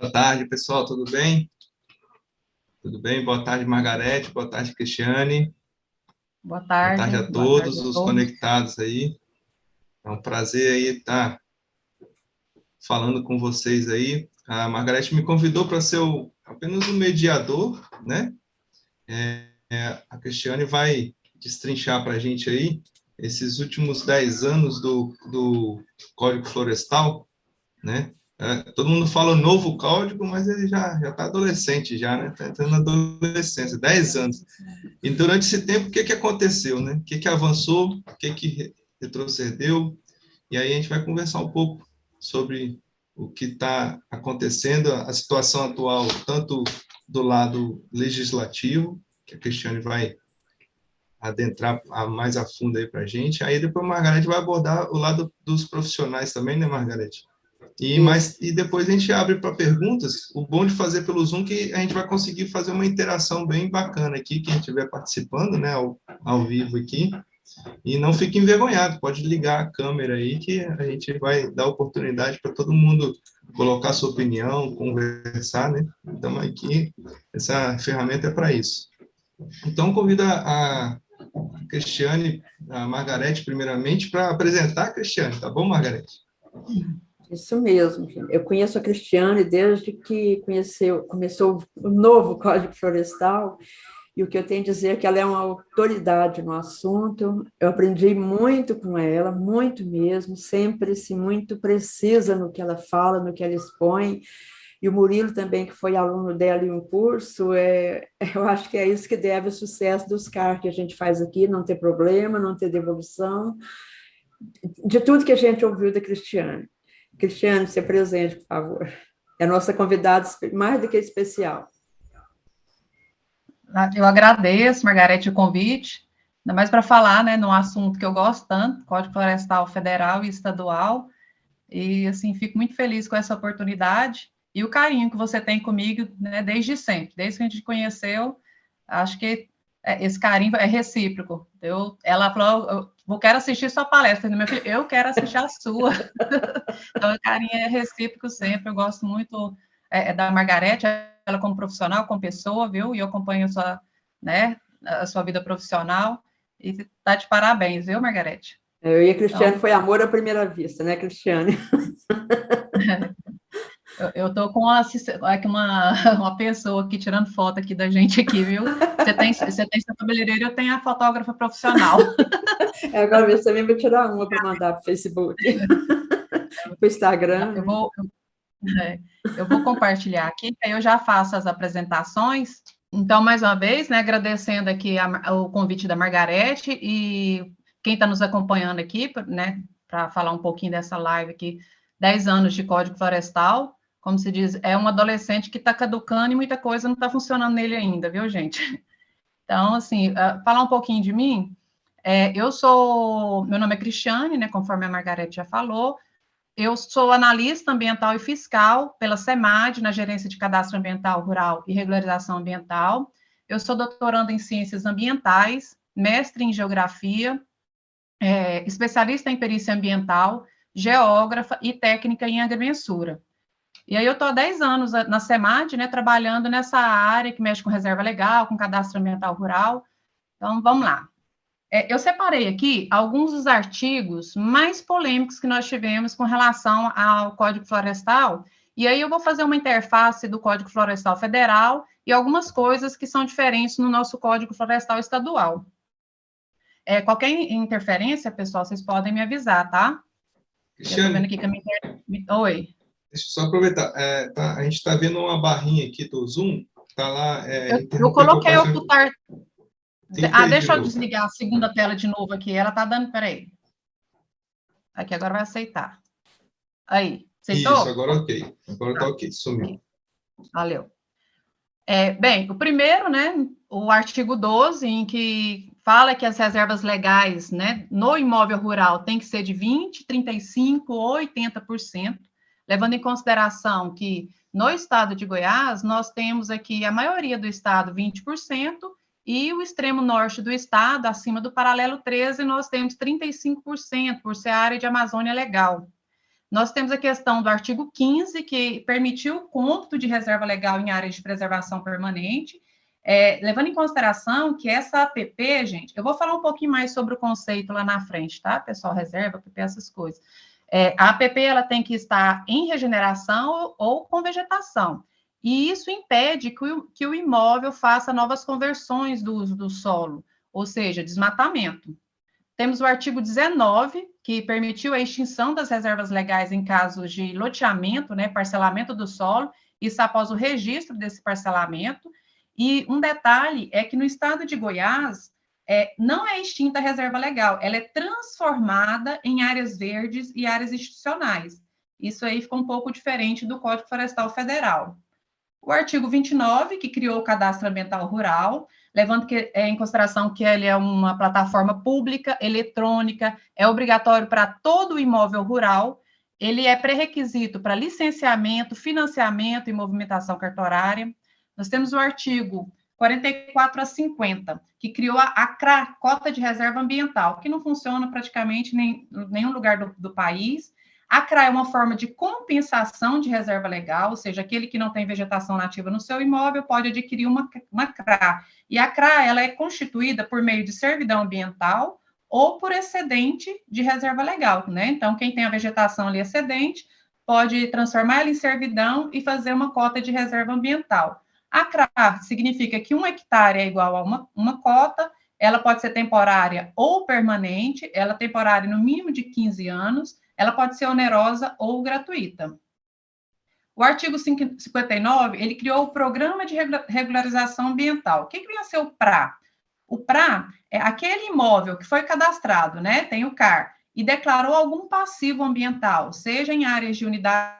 Boa tarde, pessoal, tudo bem? Tudo bem? Boa tarde, Margarete, boa tarde, Cristiane, boa tarde a Boa tarde todos a os todos. conectados aí. É um prazer aí estar falando com vocês aí. A Margarete me convidou para ser apenas um mediador, né? A Cristiane vai destrinchar para a gente aí esses últimos 10 anos do Código Florestal, né? Todo mundo fala novo código, mas ele já está adolescente já, né? Está entrando na adolescência, 10 anos. E durante esse tempo, o que aconteceu, né? O que avançou, o que retrocedeu, e aí a gente vai conversar um pouco sobre o que está acontecendo, a situação atual, tanto do lado legislativo, que a Cristiane vai adentrar mais a fundo aí para a gente, aí depois a Margarete vai abordar o lado dos profissionais também, né, Margarete? Isso. E depois a gente abre para perguntas. O bom de fazer pelo Zoom é que a gente vai conseguir fazer uma interação bem bacana aqui, quem estiver participando, né, ao vivo aqui. E não fique envergonhado, pode ligar a câmera aí que a gente vai dar oportunidade para todo mundo colocar sua opinião, conversar, né? Então aqui, essa ferramenta é para isso. Então convido a Cristiane, a Margarete, primeiramente, para apresentar a Cristiane, tá bom, Margarete? Isso mesmo. Eu conheço a Cristiane desde que começou o novo Código Florestal, e o que eu tenho a dizer é que ela é uma autoridade no assunto. Eu aprendi muito com ela, muito mesmo, sempre assim, muito precisa no que ela fala, no que ela expõe. E o Murilo também, que foi aluno dela em um curso, eu acho que é isso que deve o sucesso dos CAR que a gente faz aqui, não ter problema, não ter devolução, de tudo que a gente ouviu da Cristiane. Cristiane, se presente, por favor. É a nossa convidada mais do que especial. Eu agradeço, Margarete, o convite, ainda mais para falar, né, num assunto que eu gosto tanto, Código Florestal Federal e Estadual, e, assim, fico muito feliz com essa oportunidade e o carinho que você tem comigo, né, desde sempre, desde que a gente conheceu, acho que esse carinho é recíproco. Ela falou, eu quero assistir sua palestra, meu filho, eu quero assistir a sua. Então, o carinho é recíproco sempre, eu gosto muito da Margarete, ela como profissional, como pessoa, viu? E eu acompanho a sua vida profissional, e está de parabéns, viu, Margarete? Eu e a Cristiane Então, foi amor à primeira vista, né, Cristiane? eu estou com uma pessoa aqui tirando foto aqui da gente aqui, viu? Você tem seu cabeleireiro, eu tenho a fotógrafa profissional. Agora você também vai tirar uma para mandar para o Facebook, para o Instagram. Eu vou, eu vou compartilhar aqui, aí eu já faço as apresentações. Então, mais uma vez, né, agradecendo aqui o convite da Margarete e quem está nos acompanhando aqui, né, para falar um pouquinho dessa live aqui, 10 anos de Código Florestal, como se diz, é um adolescente que está caducando e muita coisa não está funcionando nele ainda, viu, gente? Então, assim, falar um pouquinho de mim, meu nome é Cristiane, né, conforme a Margarete já falou, eu sou analista ambiental e fiscal pela SEMAD, na Gerência de Cadastro Ambiental Rural e Regularização Ambiental. Eu sou doutoranda em Ciências Ambientais, mestre em Geografia, especialista em Perícia Ambiental, geógrafa e técnica em agrimensura. E aí eu estou há 10 anos na SEMAD, né, trabalhando nessa área que mexe com reserva legal, com cadastro ambiental rural. Então, vamos lá. Eu separei aqui alguns dos artigos mais polêmicos que nós tivemos com relação ao Código Florestal, e aí eu vou fazer uma interface do Código Florestal Federal e algumas coisas que são diferentes no nosso Código Florestal Estadual. Qualquer interferência, pessoal, vocês podem me avisar, tá? Eu estou vendo Cristiane, aqui que a minha... Oi. deixa eu só aproveitar. A gente está vendo uma barrinha aqui do Zoom, está lá, Eu interromper coloquei compartilhamento. ocultar... Clica aí de deixa eu novo. desligar a segunda tela de novo aqui. Ela está dando... Peraí. Aqui, agora vai aceitar. Aí, Isso, aceitou? agora ok. Agora está ok, sumiu. Valeu. Bem, o primeiro, né, o artigo 12, em que fala que as reservas legais, né, no imóvel rural tem que ser de 20%, 35% ou 80%, levando em consideração que no estado de Goiás, nós temos aqui a maioria do estado 20%, e o extremo norte do estado, acima do paralelo 13, nós temos 35%, por ser área de Amazônia legal. Nós temos a questão do artigo 15, que permitiu o cômputo de reserva legal em áreas de preservação permanente, levando em consideração que essa APP, gente, eu vou falar um pouquinho mais sobre o conceito lá na frente, tá, pessoal? Reserva, APP, essas coisas. A APP, ela tem que estar em regeneração ou com vegetação, e isso impede que o imóvel faça novas conversões do uso do solo, ou seja, desmatamento. Temos o artigo 19, que permitiu a extinção das reservas legais em casos de loteamento, né, parcelamento do solo, isso após o registro desse parcelamento. E um detalhe é que no estado de Goiás, não é extinta a reserva legal, ela é transformada em áreas verdes e áreas institucionais. Isso aí ficou um pouco diferente do Código Florestal Federal. O artigo 29, que criou o Cadastro Ambiental Rural, levando em consideração que ele é uma plataforma pública, eletrônica, é obrigatório para todo o imóvel rural, ele é pré-requisito para licenciamento, financiamento e movimentação cartorária. Nós temos o artigo 44 a 50, que criou a CRA, Cota de Reserva Ambiental, que não funciona praticamente em nenhum lugar do país. A CRA é uma forma de compensação de reserva legal, ou seja, aquele que não tem vegetação nativa no seu imóvel pode adquirir uma CRA. E a CRA, ela é constituída por meio de servidão ambiental ou por excedente de reserva legal, né? Então, quem tem a vegetação ali excedente pode transformar ela em servidão e fazer uma cota de reserva ambiental. A CRA significa que 1 hectare é igual a uma cota, ela pode ser temporária ou permanente, ela é temporária no mínimo de 15 anos, ela pode ser onerosa ou gratuita. O artigo 59, ele criou o Programa de Regularização Ambiental. O que vem a ser o PRA? O PRA é aquele imóvel que foi cadastrado, né, tem o CAR, e declarou algum passivo ambiental, seja em áreas de unidade,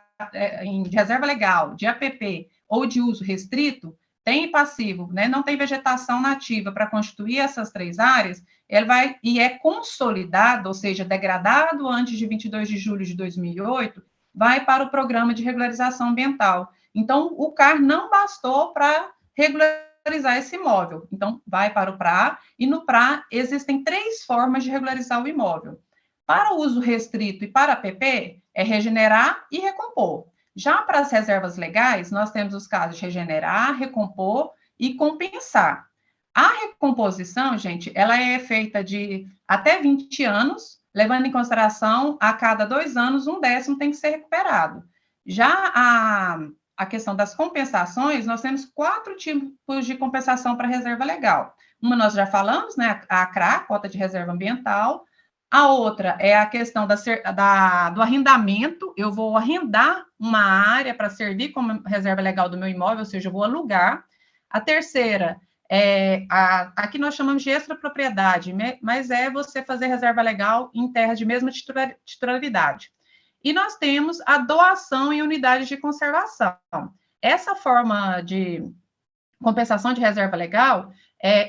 em reserva legal, de APP ou de uso restrito, tem passivo, né, não tem vegetação nativa para constituir essas 3 áreas, ele vai e é consolidado, ou seja, degradado antes de 22 de julho de 2008, vai para o Programa de Regularização Ambiental. Então, o CAR não bastou para regularizar esse imóvel. Então, vai para o PRA, e no PRA existem 3 formas de regularizar o imóvel. Para o uso restrito e para a APP, é regenerar e recompor. Já para as reservas legais, nós temos os casos de regenerar, recompor e compensar. A recomposição, gente, ela é feita de até 20 anos, levando em consideração a cada 2 anos, 1/10 tem que ser recuperado. Já a questão das compensações, nós temos 4 tipos de compensação para reserva legal. Uma nós já falamos, né, a CRA, Cota de Reserva Ambiental. A outra é a questão do arrendamento, eu vou arrendar uma área para servir como reserva legal do meu imóvel, ou seja, eu vou alugar. A terceira aqui nós chamamos de extrapropriedade, mas é você fazer reserva legal em terras de mesma titularidade. E nós temos a doação em unidades de conservação. Essa forma de compensação de reserva legal,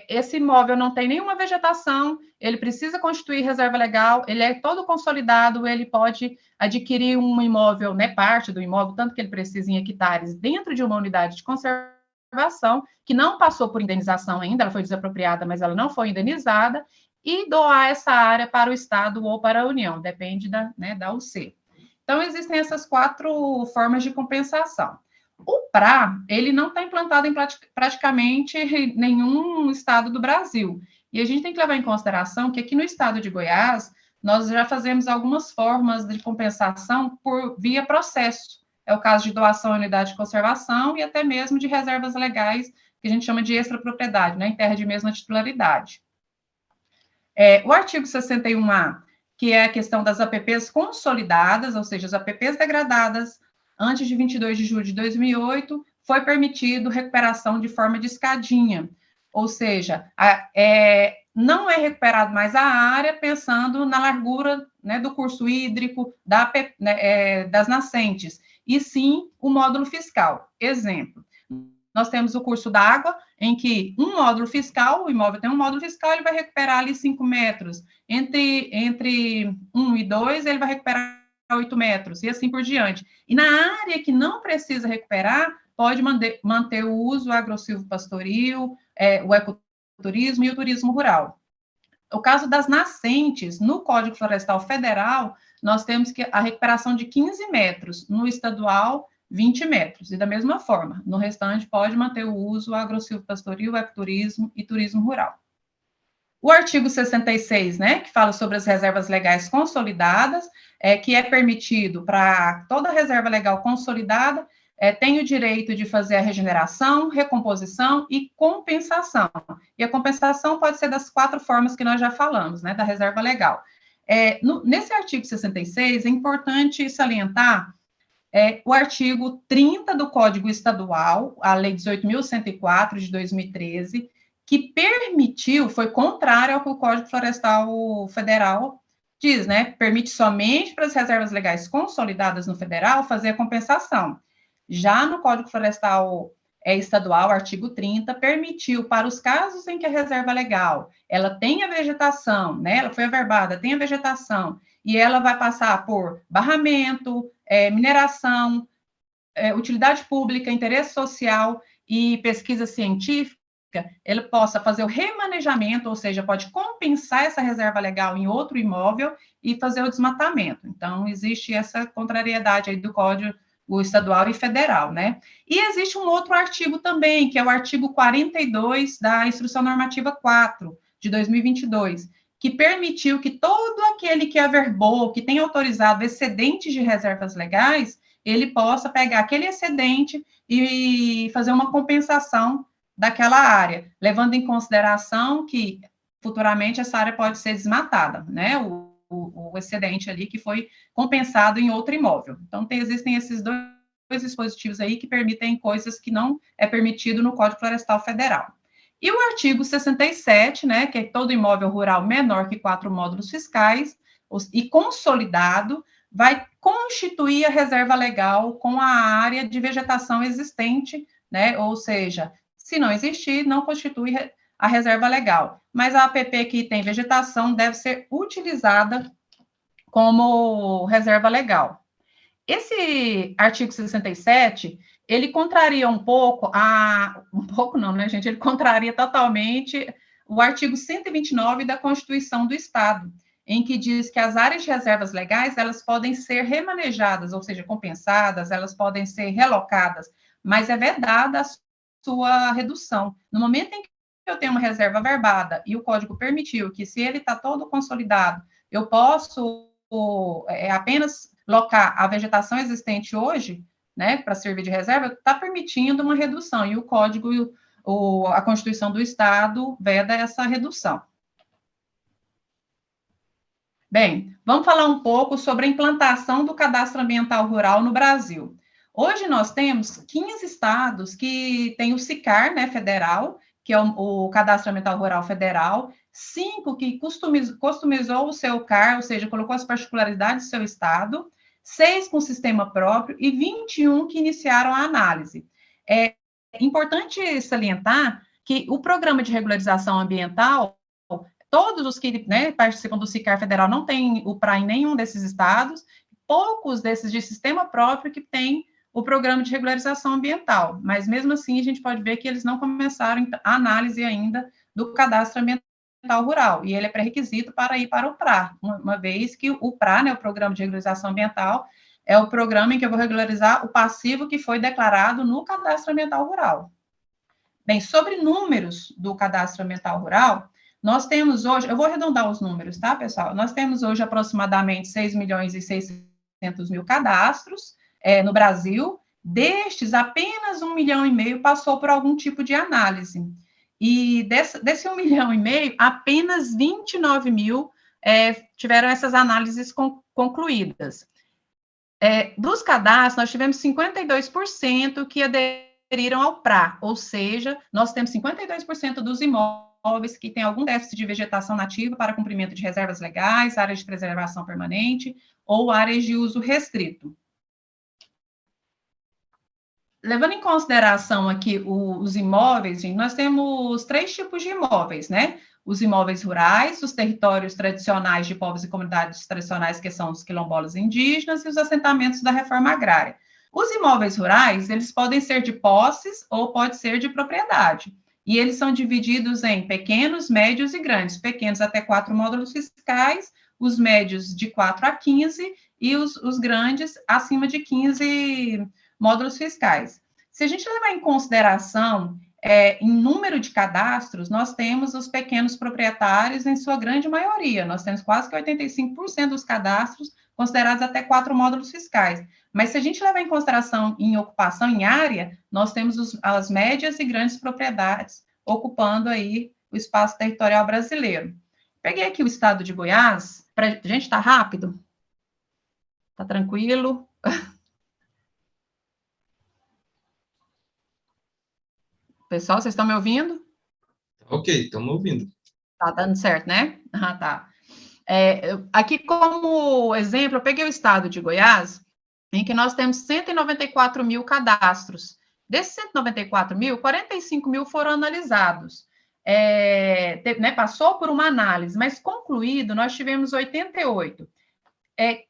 esse imóvel não tem nenhuma vegetação, ele precisa constituir reserva legal, ele é todo consolidado, ele pode adquirir um imóvel, né, parte do imóvel, tanto que ele precisa em hectares, dentro de uma unidade de conservação, que não passou por indenização ainda, ela foi desapropriada, mas ela não foi indenizada, e doar essa área para o Estado ou para a União, depende da UC. Então, existem essas 4 formas de compensação. O PRA, ele não está implantado em praticamente nenhum estado do Brasil. E a gente tem que levar em consideração que aqui no estado de Goiás, nós já fazemos algumas formas de compensação via processo. É o caso de doação em unidade de conservação e até mesmo de reservas legais, que a gente chama de extrapropriedade, né, em terra de mesma titularidade. O artigo 61A, que é a questão das APPs consolidadas, ou seja, as APPs degradadas, antes de 22 de julho de 2008, foi permitido recuperação de forma de escadinha, ou seja, não é recuperado mais a área pensando na largura, né, do curso hídrico, das nascentes, e sim o módulo fiscal. Exemplo, nós temos o curso d'água, em que um módulo fiscal, o imóvel tem um módulo fiscal, ele vai recuperar ali 5 metros, entre 1 e 2, ele vai recuperar 8 metros, e assim por diante. E na área que não precisa recuperar, pode manter o uso agro-silvopastoril, o ecoturismo e o turismo rural. O caso das nascentes, no Código Florestal Federal, nós temos que a recuperação de 15 metros, no estadual, 20 metros. E da mesma forma, no restante, pode manter o uso agro-silvopastoril, ecoturismo e turismo rural. O artigo 66, né, que fala sobre as reservas legais consolidadas, que é permitido para toda reserva legal consolidada, tem o direito de fazer a regeneração, recomposição e compensação. E a compensação pode ser das 4 formas que nós já falamos, né, da reserva legal. Nesse artigo 66, é importante salientar o artigo 30 do Código Estadual, a Lei 18.104, de 2013, que permitiu, foi contrário ao que o Código Florestal Federal diz, né? Permite somente para as reservas legais consolidadas no federal fazer a compensação. Já no Código Florestal Estadual, artigo 30, permitiu para os casos em que a reserva legal, ela tem a vegetação, né? Ela foi averbada, tem a vegetação, e ela vai passar por barramento, mineração, utilidade pública, interesse social e pesquisa científica, ele possa fazer o remanejamento, ou seja, pode compensar essa reserva legal em outro imóvel e fazer o desmatamento. Então, existe essa contrariedade aí do Código Estadual e Federal, né? E existe um outro artigo também, que é o artigo 42 da Instrução Normativa 4, de 2022, que permitiu que todo aquele que averbou, que tem autorizado excedentes de reservas legais, ele possa pegar aquele excedente e fazer uma compensação daquela área, levando em consideração que futuramente essa área pode ser desmatada, né? O excedente ali que foi compensado em outro imóvel. Então, existem esses dois dispositivos aí que permitem coisas que não é permitido no Código Florestal Federal. E o artigo 67, né, que é todo imóvel rural menor que 4 módulos fiscais e consolidado, vai constituir a reserva legal com a área de vegetação existente, né, ou seja, se não existir, não constitui a reserva legal. Mas a APP que tem vegetação deve ser utilizada como reserva legal. Esse artigo 67, ele contraria um pouco não, né, gente? Ele contraria totalmente o artigo 129 da Constituição do Estado, em que diz que as áreas de reservas legais, elas podem ser remanejadas, ou seja, compensadas, elas podem ser relocadas, mas é vedada a sua redução. No momento em que eu tenho uma reserva averbada e o código permitiu que, se ele está todo consolidado, eu posso apenas locar a vegetação existente hoje, né, para servir de reserva, está permitindo uma redução, e o código, a Constituição do Estado veda essa redução. Bem, vamos falar um pouco sobre a implantação do cadastro ambiental rural no Brasil. Hoje nós temos 15 estados que têm o SICAR, né, federal, que é o Cadastro Ambiental Rural Federal, 5 que customizou o seu CAR, ou seja, colocou as particularidades do seu estado, 6 com sistema próprio e 21 que iniciaram a análise. É importante salientar que o Programa de Regularização Ambiental, todos os que, né, participam do SICAR federal não têm o PRA em nenhum desses estados, poucos desses de sistema próprio que têm o Programa de Regularização Ambiental, mas mesmo assim a gente pode ver que eles não começaram a análise ainda do Cadastro Ambiental Rural, e ele é pré-requisito para ir para o PRA, uma vez que o PRA, né, o Programa de Regularização Ambiental, é o programa em que eu vou regularizar o passivo que foi declarado no Cadastro Ambiental Rural. Bem, sobre números do Cadastro Ambiental Rural, nós temos hoje, eu vou arredondar os números, tá, pessoal? Nós temos hoje aproximadamente 6.600.000 cadastros no Brasil. Destes, apenas 1,5 milhão passou por algum tipo de análise. E desse 1,5 milhão, apenas 29 mil tiveram essas análises concluídas. Dos cadastros, nós tivemos 52% que aderiram ao PRA, ou seja, nós temos 52% dos imóveis que têm algum déficit de vegetação nativa para cumprimento de reservas legais, áreas de preservação permanente ou áreas de uso restrito. Levando em consideração aqui os imóveis, gente, nós temos 3 tipos de imóveis, né? Os imóveis rurais, os territórios tradicionais de povos e comunidades tradicionais, que são os quilombolas indígenas, e os assentamentos da reforma agrária. Os imóveis rurais, eles podem ser de posses ou pode ser de propriedade. E eles são divididos em pequenos, médios e grandes. Pequenos até 4 módulos fiscais, os médios de 4 a 15 e os grandes acima de 15 módulos fiscais. Se a gente levar em consideração em número de cadastros, nós temos os pequenos proprietários em sua grande maioria, nós temos quase que 85% dos cadastros considerados até 4 módulos fiscais. Mas se a gente levar em consideração em ocupação em área, nós temos as médias e grandes propriedades ocupando aí o espaço territorial brasileiro. Peguei aqui o estado de Goiás, gente, está rápido? Está tranquilo? Pessoal, vocês estão me ouvindo? Ok, estamos ouvindo. Tá dando certo, né? Ah, tá. Aqui, como exemplo, eu peguei o estado de Goiás, em que nós temos 194 mil cadastros. Desses 194 mil, 45 mil foram analisados. Passou por uma análise, mas concluído, nós tivemos 88.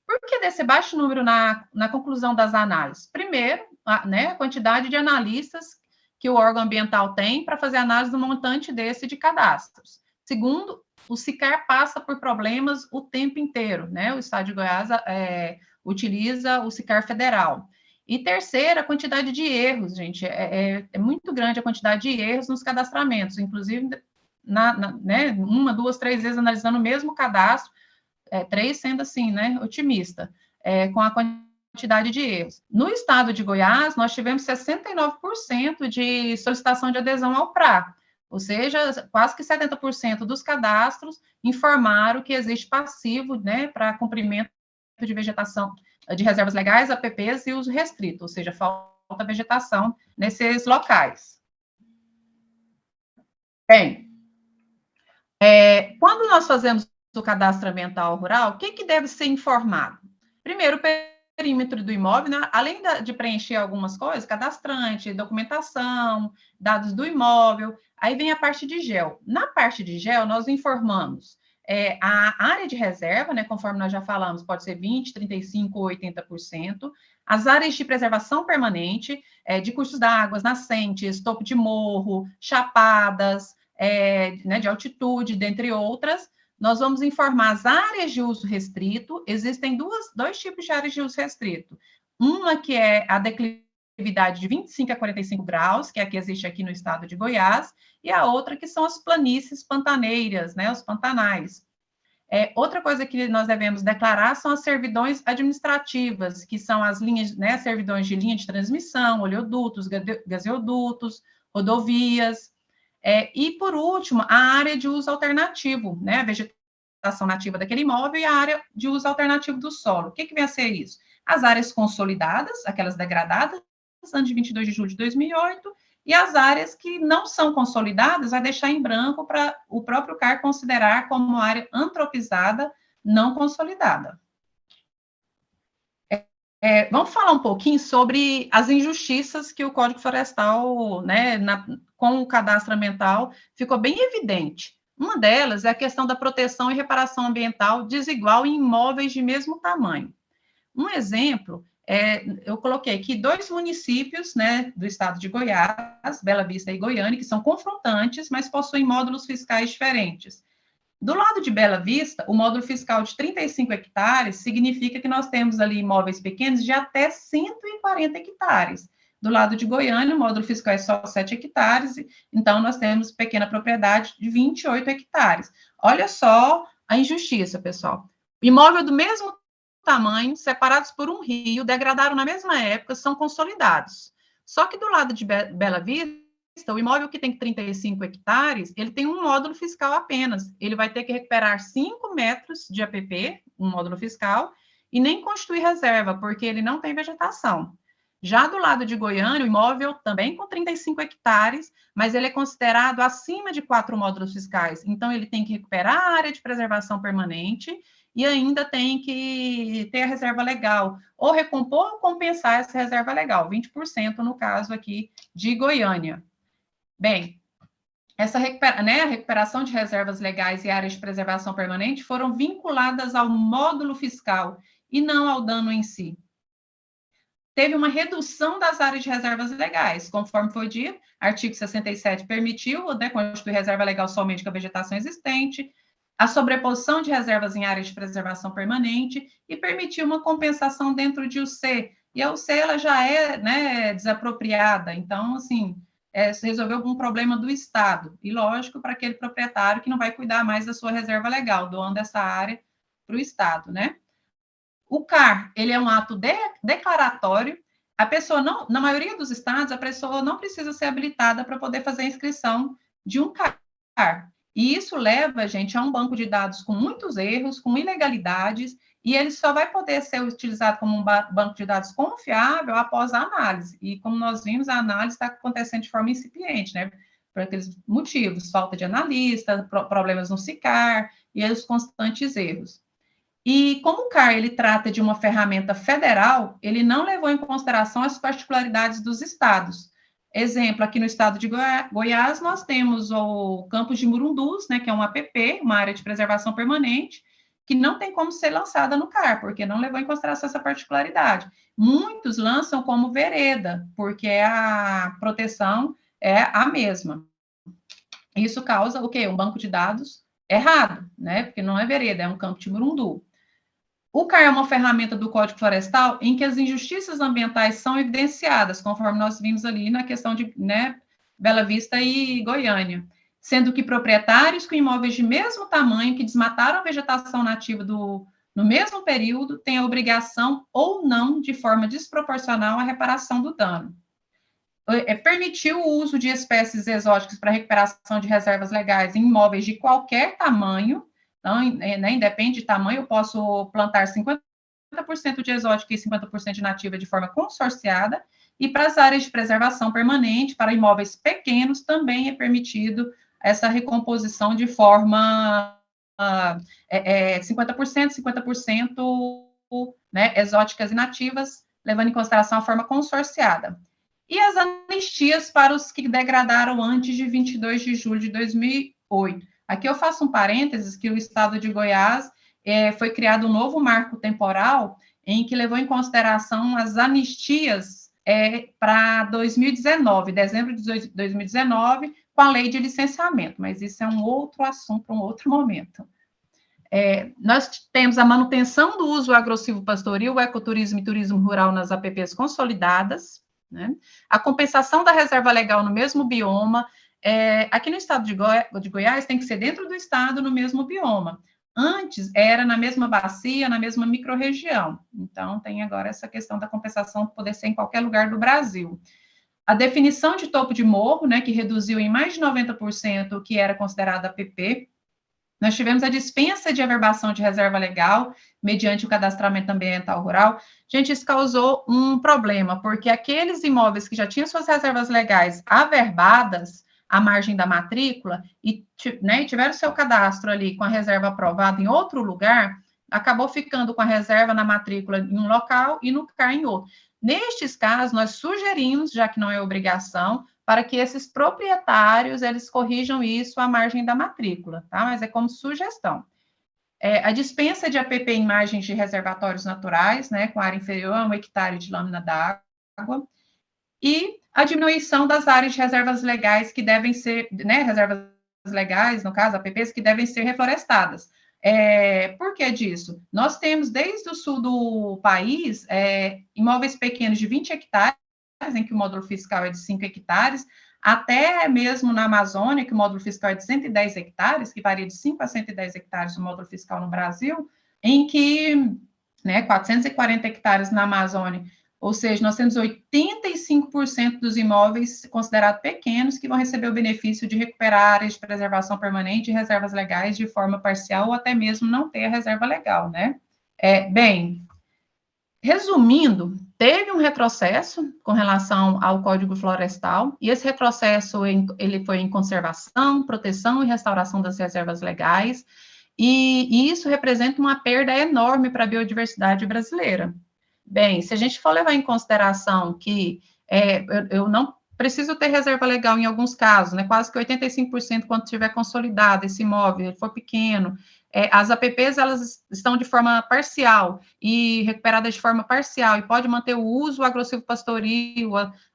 Por que desse baixo número na conclusão das análises? Primeiro, a quantidade de analistas que o órgão ambiental tem para fazer análise do montante desse de cadastros. Segundo, o SICAR passa por problemas o tempo inteiro, né? O estado de Goiás utiliza o SICAR federal. E terceiro, a quantidade de erros, gente. É muito grande a quantidade de erros nos cadastramentos, inclusive, uma, duas, três vezes analisando o mesmo cadastro, 3 sendo assim, né, otimista, com a quantidade de erros. No estado de Goiás, nós tivemos 69% de solicitação de adesão ao PRA, ou seja, quase que 70% dos cadastros informaram que existe passivo, né, para cumprimento de vegetação, de reservas legais, APPs e uso restrito, ou seja, falta vegetação nesses locais. Bem, quando nós fazemos o cadastro ambiental rural, o que deve ser informado? Primeiro, o perímetro do imóvel, né? Além de preencher algumas coisas, cadastrante, documentação, dados do imóvel, aí vem a parte de GEL. Na parte de GEL, nós informamos a área de reserva, né, conforme nós já falamos, pode ser 20%, 35% ou 80%, as áreas de preservação permanente, de cursos d'água, nascentes, topo de morro, chapadas, de altitude, dentre outras. Nós vamos informar as áreas de uso restrito. Existem dois tipos de áreas de uso restrito. Uma que é a declividade de 25 a 45 graus, que é a que existe aqui no estado de Goiás, e a outra que são as planícies pantaneiras, né, os pantanais. Outra coisa que nós devemos declarar são as servidões administrativas, que são as linhas, né, servidões de linha de transmissão, oleodutos, gasodutos, rodovias. E, por último, a área de uso alternativo, né, a vegetação nativa daquele imóvel e a área de uso alternativo do solo. O que vem a ser isso? As áreas consolidadas, aquelas degradadas, antes de 22 de julho de 2008, e as áreas que não são consolidadas, vai deixar em branco para o próprio CAR considerar como área antropizada não consolidada. Vamos falar um pouquinho sobre as injustiças que o Código Florestal, né, com o cadastro ambiental, ficou bem evidente. Uma delas é a questão da proteção e reparação ambiental desigual em imóveis de mesmo tamanho. Um exemplo, eu coloquei aqui 2 municípios, né, do estado de Goiás, Bela Vista e Goiânia, que são confrontantes, mas possuem módulos fiscais diferentes. Do lado de Bela Vista, o módulo fiscal de 35 hectares significa que nós temos ali imóveis pequenos de até 140 hectares. Do lado de Goiânia, o módulo fiscal é só 7 hectares, então nós temos pequena propriedade de 28 hectares. Olha só a injustiça, pessoal. Imóvel do mesmo tamanho, separados por um rio, degradaram na mesma época, são consolidados. Só que do lado de Bela Vista, o imóvel que tem 35 hectares, ele tem um módulo fiscal apenas. Ele vai ter que recuperar 5 metros de APP, um módulo fiscal, e nem constituir reserva, porque ele não tem vegetação. Já do lado de Goiânia, o imóvel também com 35 hectares, mas ele é considerado acima de 4 módulos fiscais. Então, ele tem que recuperar a área de preservação permanente e ainda tem que ter a reserva legal, ou recompor ou compensar essa reserva legal, 20% no caso aqui de Goiânia. Bem, a recuperação de reservas legais e áreas de preservação permanente foram vinculadas ao módulo fiscal e não ao dano em si. Teve uma redução das áreas de reservas legais, conforme foi dito, artigo 67 permitiu, né, constituir reserva legal somente com a vegetação existente, a sobreposição de reservas em áreas de preservação permanente e permitir uma compensação dentro de UC. E a UC, ela já é, né, desapropriada, então, assim, resolveu algum problema do Estado. E, lógico, para aquele proprietário que não vai cuidar mais da sua reserva legal, doando essa área para o Estado, né? O CAR, ele é um ato declaratório. A pessoa não, na maioria dos estados, a pessoa não precisa ser habilitada para poder fazer a inscrição de um CAR. E isso leva, gente, a um banco de dados com muitos erros, com ilegalidades, e ele só vai poder ser utilizado como um banco de dados confiável após a análise. E como nós vimos, a análise está acontecendo de forma incipiente, né? Por aqueles motivos, falta de analista, problemas no SICAR e os constantes erros. E como o CAR ele trata de uma ferramenta federal, ele não levou em consideração as particularidades dos estados. Exemplo, aqui no estado de Goiás, nós temos o campus de Murundus, né, que é um APP, uma área de preservação permanente, que não tem como ser lançada no CAR, porque não levou em consideração essa particularidade. Muitos lançam como vereda, porque a proteção é a mesma. Isso causa o quê? Um banco de dados errado, né? Porque não é vereda, é um campo de Murundu. O CAR é uma ferramenta do Código Florestal em que as injustiças ambientais são evidenciadas, conforme nós vimos ali na questão de, né, Bela Vista e Goiânia, sendo que proprietários com imóveis de mesmo tamanho que desmataram a vegetação nativa no mesmo período têm a obrigação ou não, de forma desproporcional, a reparação do dano. Permitiu o uso de espécies exóticas para recuperação de reservas legais em imóveis de qualquer tamanho. Então, né, independe de tamanho, eu posso plantar 50% de exótica e 50% de nativa de forma consorciada, e para as áreas de preservação permanente, para imóveis pequenos, também é permitido essa recomposição de forma 50%, 50%, né, exóticas e nativas, levando em consideração a forma consorciada. E as anistias para os que degradaram antes de 22 de julho de 2008. Aqui eu faço um parênteses que o estado de Goiás foi criado um novo marco temporal em que levou em consideração as anistias para 2019, dezembro de 2019, com a lei de licenciamento, mas isso é um outro assunto para um outro momento. Nós temos a manutenção do uso agrossilvopastoril, o ecoturismo e turismo rural nas APPs consolidadas, né? A compensação da reserva legal no mesmo bioma. Aqui no estado de Goiás tem que ser dentro do estado, no mesmo bioma. Antes era na mesma bacia, na mesma microrregião. Então tem agora essa questão da compensação poder ser em qualquer lugar do Brasil. A definição de topo de morro, né, que reduziu em mais de 90% o que era considerado APP. Nós tivemos a dispensa de averbação de reserva legal, mediante o cadastramento ambiental rural. Gente, isso causou um problema, porque aqueles imóveis que já tinham suas reservas legais averbadas, à margem da matrícula, e, né, tiveram seu cadastro ali com a reserva aprovada em outro lugar, acabou ficando com a reserva na matrícula em um local e no CAR em outro. Nestes casos, nós sugerimos, já que não é obrigação, para que esses proprietários, eles corrijam isso à margem da matrícula, tá? Mas é como sugestão. A dispensa de APP em margens de reservatórios naturais, né, com área inferior a 1 hectare de lâmina d'água, e a diminuição das áreas de reservas legais que devem ser, né, reservas legais, no caso, APPs, que devem ser reflorestadas. Por que disso? Nós temos, desde o sul do país, imóveis pequenos de 20 hectares, em que o módulo fiscal é de 5 hectares, até mesmo na Amazônia, que o módulo fiscal é de 110 hectares, que varia de 5 a 110 hectares o módulo fiscal no Brasil, em que, né, 440 hectares na Amazônia, ou seja, nós temos 85% dos imóveis considerados pequenos que vão receber o benefício de recuperar áreas de preservação permanente e reservas legais de forma parcial ou até mesmo não ter a reserva legal, né? Bem, resumindo, teve um retrocesso com relação ao Código Florestal, e esse retrocesso ele foi em conservação, proteção e restauração das reservas legais, e isso representa uma perda enorme para a biodiversidade brasileira. Bem, se a gente for levar em consideração que eu não preciso ter reserva legal em alguns casos, né, quase que 85% quando estiver consolidado esse imóvel, ele for pequeno, as APPs, elas estão de forma parcial e recuperadas de forma parcial, e pode manter o uso agrossilvopastoril,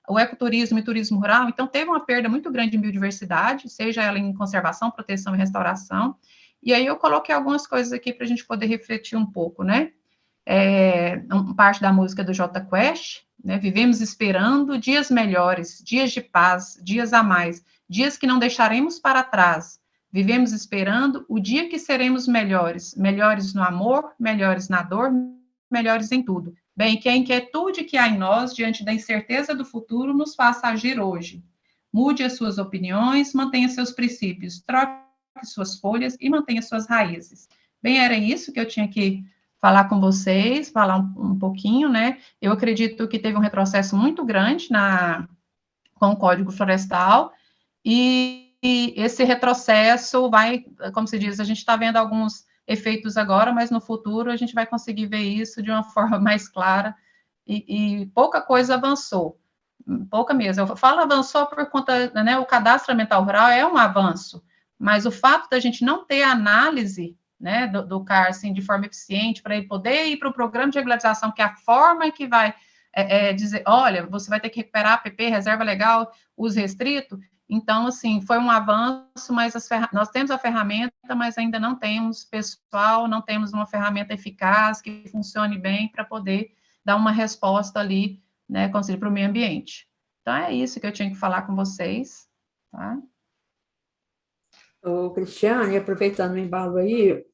o ecoturismo e turismo rural, então teve uma perda muito grande em biodiversidade, seja ela em conservação, proteção e restauração, E aí eu coloquei algumas coisas aqui para a gente poder refletir um pouco, né? Parte da música do Jota Quest, né? Vivemos esperando dias melhores, dias de paz, dias a mais, dias que não deixaremos para trás. Vivemos esperando o dia que seremos melhores, melhores no amor, melhores na dor, melhores em tudo. Bem, que a inquietude que há em nós diante da incerteza do futuro nos faça agir hoje. Mude as suas opiniões, mantenha seus princípios, troque suas folhas e mantenha suas raízes. Bem, era isso que eu tinha que falar com vocês, falar um pouquinho, né? Eu acredito que teve um retrocesso muito grande com o Código Florestal, e esse retrocesso vai, como se diz, a gente está vendo alguns efeitos agora, mas no futuro a gente vai conseguir ver isso de uma forma mais clara, e pouca coisa avançou, pouca mesmo. Eu falo avançou por conta, né, o cadastro ambiental rural é um avanço, mas o fato da gente não ter análise, né, do CAR, assim, de forma eficiente, para ele poder ir para o programa de regularização, que é a forma que vai dizer, olha, você vai ter que recuperar a APP, reserva legal, uso restrito. Então, assim, foi um avanço, mas nós temos a ferramenta, mas ainda não temos pessoal, não temos uma ferramenta eficaz que funcione bem para poder dar uma resposta ali, né, para o meio ambiente. Então, é isso que eu tinha que falar com vocês, tá? Ô, Cristiane, aproveitando o embalo aí,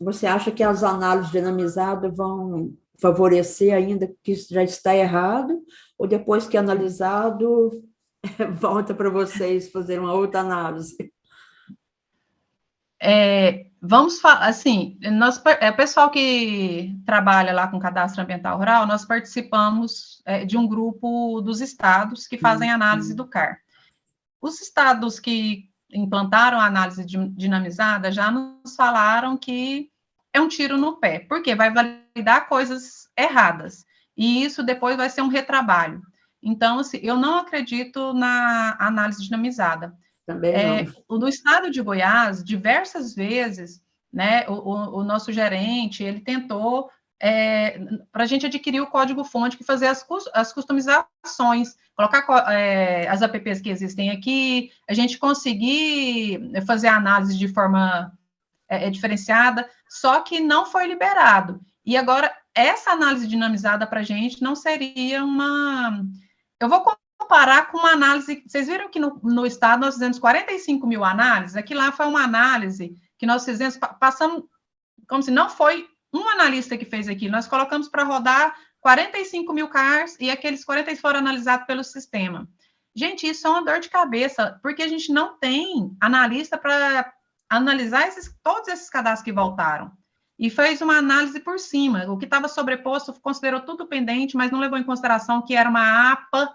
você acha que as análises dinamizadas vão favorecer ainda que isso já está errado, ou depois que analisado, volta para vocês fazer uma outra análise? Vamos falar, assim, o pessoal que trabalha lá com cadastro ambiental rural, nós participamos de um grupo dos estados que fazem análise do CAR. Os estados que implantaram a análise dinamizada já nos falaram que é um tiro no pé, porque vai validar coisas erradas, e isso depois vai ser um retrabalho. Então, assim, eu não acredito na análise dinamizada. Também não. No estado de Goiás, diversas vezes, né, o nosso gerente, ele tentou, para a gente adquirir o código-fonte, que fazer as customizações, colocar as apps que existem aqui, a gente conseguir fazer a análise de forma diferenciada, só que não foi liberado. E agora, essa análise dinamizada para a gente não seria uma... Eu vou comparar com uma análise... Vocês viram que no estado nós fizemos 45 mil análises? Aqui lá foi uma análise que nós fizemos, passando como se não foi um analista que fez aquilo, nós colocamos para rodar 45 mil CARs e aqueles 40 foram analisados pelo sistema. Gente, isso é uma dor de cabeça, porque a gente não tem analista para analisar todos esses cadastros que voltaram. E fez uma análise por cima. O que estava sobreposto considerou tudo pendente, mas não levou em consideração que era uma APA,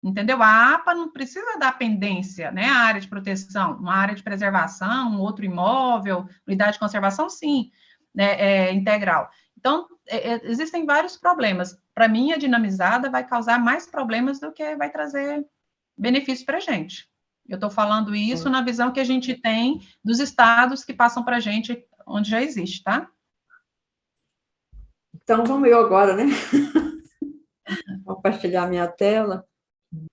entendeu? A APA não precisa da pendência, né? A área de proteção, uma área de preservação, um outro imóvel, unidade de conservação, sim, né, integral. Então, existem vários problemas. Para mim, a dinamizada vai causar mais problemas do que vai trazer benefício para a gente. Eu estou falando isso na visão que a gente tem dos estados que passam para a gente, onde já existe, tá? Então, vamos eu agora, né? Compartilhar minha tela.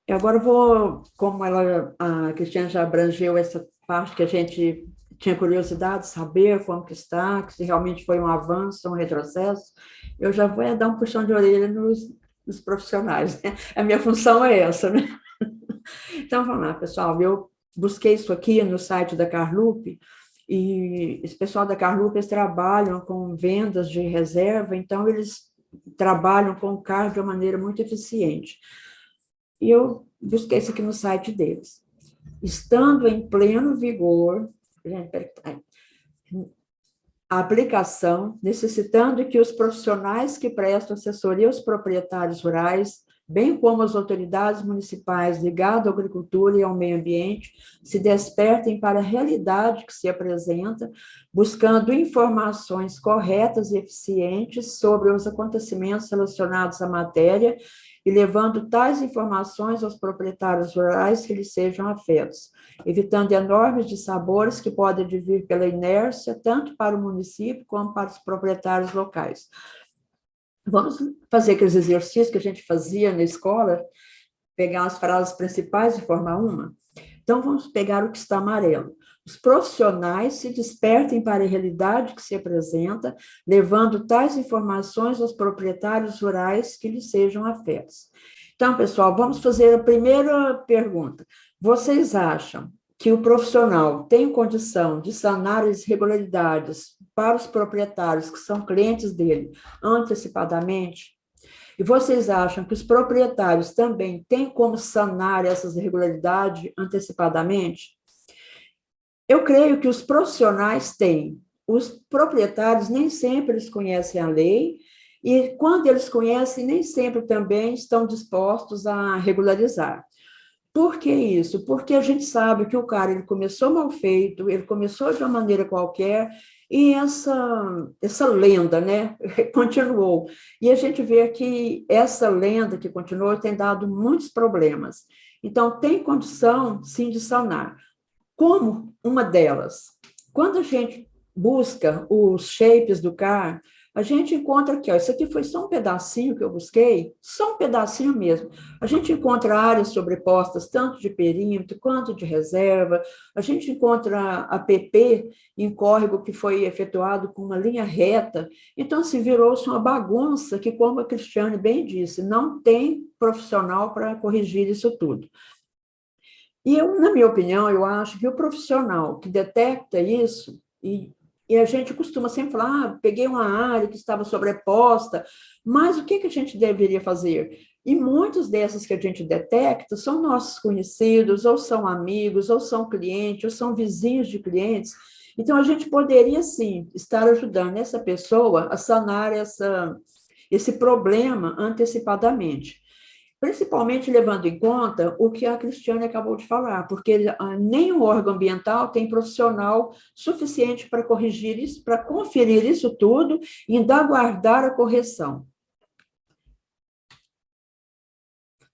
Eu agora vou, como a Cristiane já abrangeu essa parte que a gente tinha curiosidade de saber como que está, se realmente foi um avanço, um retrocesso, eu já vou dar um puxão de orelha nos profissionais, né? A minha função é essa, né? Então, vamos lá, pessoal, eu busquei isso aqui no site da Carlupe, e esse pessoal da Carlupe, eles trabalham com vendas de reserva, então eles trabalham com o CAR de uma maneira muito eficiente. E eu busquei isso aqui no site deles. Estando em pleno vigor, a aplicação, necessitando que os profissionais que prestam assessoria aos proprietários rurais, bem como as autoridades municipais ligadas à agricultura e ao meio ambiente, se despertem para a realidade que se apresenta, buscando informações corretas e eficientes sobre os acontecimentos relacionados à matéria e levando tais informações aos proprietários rurais que lhes sejam afetos, evitando enormes dissabores que podem advir pela inércia, tanto para o município como para os proprietários locais. Vamos fazer aqueles exercícios que a gente fazia na escola, pegar as frases principais e formar uma? Então, vamos pegar o que está amarelo. Os profissionais se despertem para a realidade que se apresenta, levando tais informações aos proprietários rurais que lhes sejam afetos. Então, pessoal, vamos fazer a primeira pergunta. Vocês acham que o profissional tem condição de sanar as irregularidades para os proprietários que são clientes dele antecipadamente? E vocês acham que os proprietários também têm como sanar essas irregularidades antecipadamente? Eu creio que os profissionais têm. Os proprietários nem sempre eles conhecem a lei, e quando eles conhecem, nem sempre também estão dispostos a regularizar. Por que isso? Porque a gente sabe que o cara ele começou mal feito, ele começou de uma maneira qualquer, e essa lenda, né, continuou. E a gente vê que essa lenda que continuou tem dado muitos problemas. Então, tem condição, sim, de sanar. Como uma delas? Quando a gente busca os shapes do CAR, a gente encontra aqui, ó, isso aqui foi só um pedacinho que eu busquei, só um pedacinho mesmo. A gente encontra áreas sobrepostas, tanto de perímetro quanto de reserva. A gente encontra a PP em córrego que foi efetuado com uma linha reta. Então, se virou-se uma bagunça que, como a Cristiane bem disse, não tem profissional para corrigir isso tudo. E eu, na minha opinião, eu acho que o profissional que detecta isso, e a gente costuma sempre falar, peguei uma área que estava sobreposta, mas o que a gente deveria fazer? E muitos dessas que a gente detecta são nossos conhecidos, ou são amigos, ou são clientes, ou são vizinhos de clientes. Então, a gente poderia, sim, estar ajudando essa pessoa a sanar esse problema antecipadamente. Principalmente levando em conta o que a Cristiane acabou de falar, porque nem o órgão ambiental tem profissional suficiente para corrigir isso, para conferir isso tudo e ainda aguardar a correção.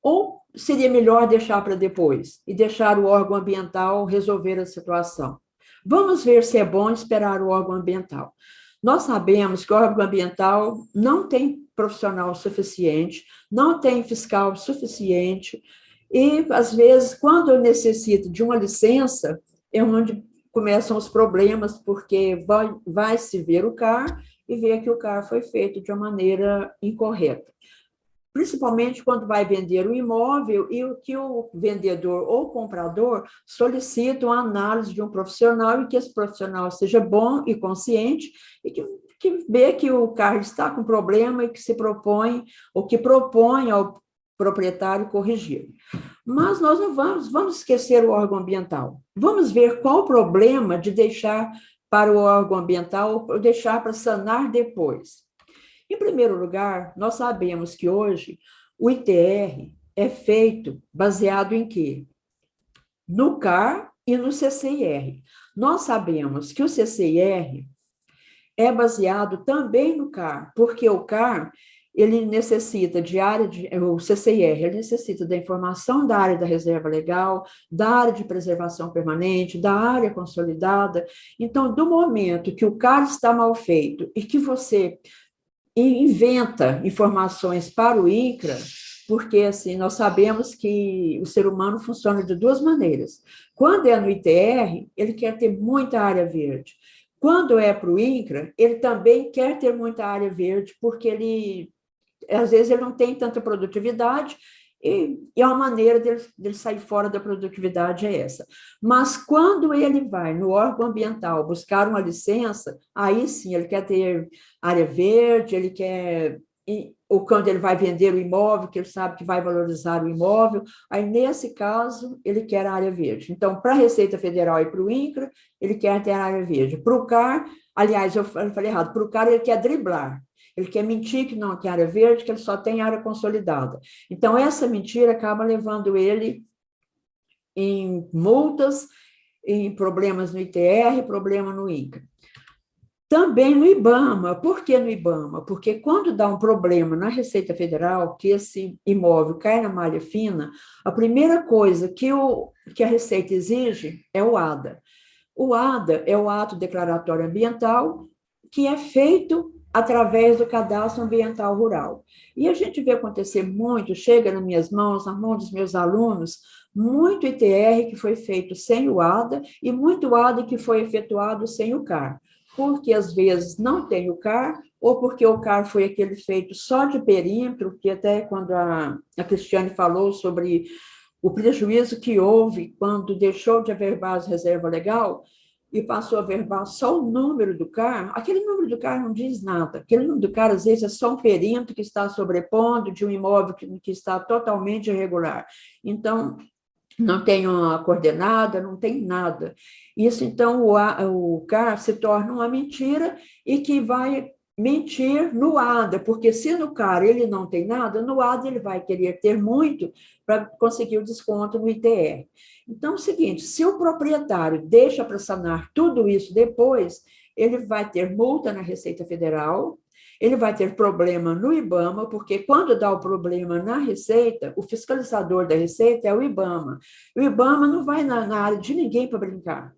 Ou seria melhor deixar para depois e deixar o órgão ambiental resolver a situação? Vamos ver se é bom esperar o órgão ambiental. Nós sabemos que o órgão ambiental não tem profissional suficiente, não tem fiscal suficiente, e, às vezes, quando necessita de uma licença, é onde começam os problemas, porque vai se ver o CAR e ver que o CAR foi feito de uma maneira incorreta. Principalmente quando vai vender o imóvel e o que o vendedor ou comprador solicita uma análise de um profissional e que esse profissional seja bom e consciente e que vê que o carro está com problema e que se propõe, ou que propõe ao proprietário corrigir. Mas nós não vamos esquecer o órgão ambiental. Vamos ver qual o problema de deixar para o órgão ambiental ou deixar para sanar depois. Em primeiro lugar, nós sabemos que hoje o ITR é feito baseado em quê? No CAR e no CCIR. Nós sabemos que o CCIR é baseado também no CAR, porque o CAR, ele necessita o CCIR, ele necessita da informação da área da reserva legal, da área de preservação permanente, da área consolidada. Então, do momento que o CAR está mal feito e que você inventa informações para o INCRA, porque assim, nós sabemos que o ser humano funciona de duas maneiras. Quando é no ITR, ele quer ter muita área verde. Quando é para o INCRA, ele também quer ter muita área verde, porque às vezes ele não tem tanta produtividade, e é uma maneira dele sair fora da produtividade é essa. Mas quando ele vai no órgão ambiental buscar uma licença, aí sim, ele quer ter área verde, ele quer... ou quando ele vai vender o imóvel, que ele sabe que vai valorizar o imóvel, aí nesse caso, ele quer a área verde. Então, para a Receita Federal e para o INCRA, ele quer ter a área verde. Para o CAR, aliás, eu falei errado, para o CAR ele quer driblar. Ele quer mentir que não tem área verde, que ele só tem área consolidada. Então, essa mentira acaba levando ele em multas, em problemas no ITR, problema no INCRA. Também no IBAMA. Por que no IBAMA? Porque quando dá um problema na Receita Federal, que esse imóvel cai na malha fina, a primeira coisa que a Receita exige é o ADA. O ADA é o Ato Declaratório Ambiental, que é feito através do Cadastro Ambiental Rural. E a gente vê acontecer muito, chega nas minhas mãos, nas mãos dos meus alunos, muito ITR que foi feito sem o ADA e muito ADA que foi efetuado sem o CAR, porque às vezes não tem o CAR, ou porque o CAR foi aquele feito só de perímetro, que até quando a Cristiane falou sobre o prejuízo que houve quando deixou de averbar as reservas legal e passou a averbar só o número do CAR, aquele número do CAR não diz nada. Aquele número do CAR, às vezes, é só um perímetro que está sobrepondo de um imóvel que está totalmente irregular. Então, não tem uma coordenada, não tem nada. Isso, então, o CAR se torna uma mentira e que vai mentir no ADA, porque se no CAR ele não tem nada, no ADA ele vai querer ter muito para conseguir o desconto no ITR. Então, é o seguinte, se o proprietário deixa para sanar tudo isso depois, ele vai ter multa na Receita Federal, ele vai ter problema no IBAMA, porque quando dá o problema na Receita, o fiscalizador da Receita é o IBAMA. O IBAMA não vai na área de ninguém para brincar.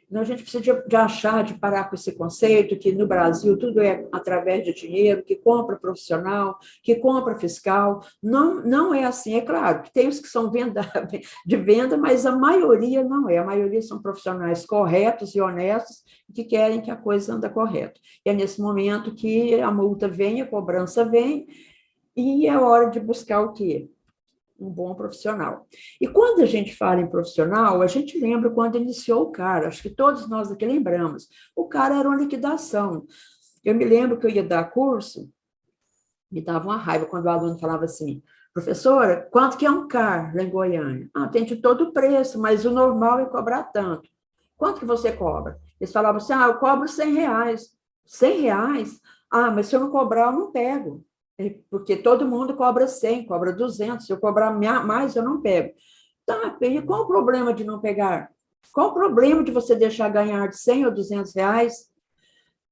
Então, a gente precisa de achar, de parar com esse conceito que no Brasil tudo é através de dinheiro, que compra profissional, que compra fiscal. Não, não é assim. É claro que tem os que são de venda, mas a maioria não é. A maioria são profissionais corretos e honestos que querem que a coisa ande correta. E é nesse momento que a multa vem, a cobrança vem, e é hora de buscar o quê? Um bom profissional. E quando a gente fala em profissional, a gente lembra quando iniciou o CAR, acho que todos nós aqui lembramos. O CAR era uma liquidação. Eu me lembro que eu ia dar curso, me dava uma raiva quando o aluno falava assim, professora, quanto que é um CAR lá em Goiânia? Ah, tem de todo o preço, mas o normal é cobrar tanto. Quanto que você cobra? Eles falavam assim, eu cobro R$100. R$100? Ah, mas se eu não cobrar, eu não pego. Porque todo mundo cobra 100, cobra 200, se eu cobrar mais, eu não pego. Tá, e qual o problema de não pegar? Qual o problema de você deixar ganhar de 100 ou R$200?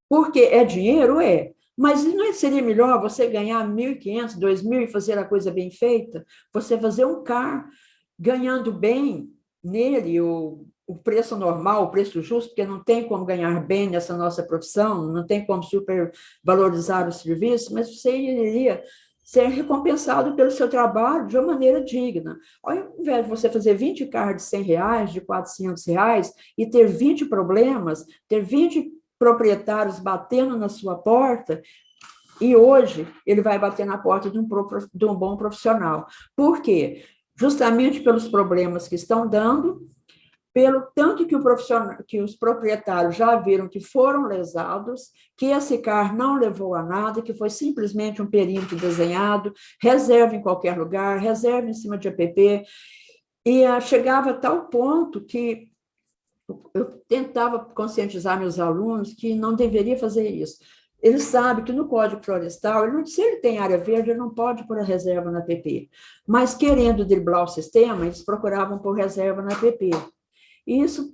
Porque é dinheiro? É. Mas não seria melhor você ganhar 1.500, 2.000 e fazer a coisa bem feita? Você fazer um CAR ganhando bem nele, o preço normal, o preço justo, porque não tem como ganhar bem nessa nossa profissão, não tem como supervalorizar o serviço, mas você iria ser recompensado pelo seu trabalho de uma maneira digna. Ao invés de você fazer 20 cards de R$100, de R$400, e ter 20 problemas, ter 20 proprietários batendo na sua porta, e hoje ele vai bater na porta de um bom profissional. Por quê? Justamente pelos problemas que estão dando, pelo tanto que os proprietários já viram que foram lesados, que esse CAR não levou a nada, que foi simplesmente um perímetro desenhado, reserva em qualquer lugar, reserva em cima de APP, e chegava a tal ponto que eu tentava conscientizar meus alunos que não deveria fazer isso. Ele sabe que no Código Florestal, se ele tem área verde, ele não pode pôr a reserva na APP. Mas, querendo driblar o sistema, eles procuravam pôr reserva na APP. Isso,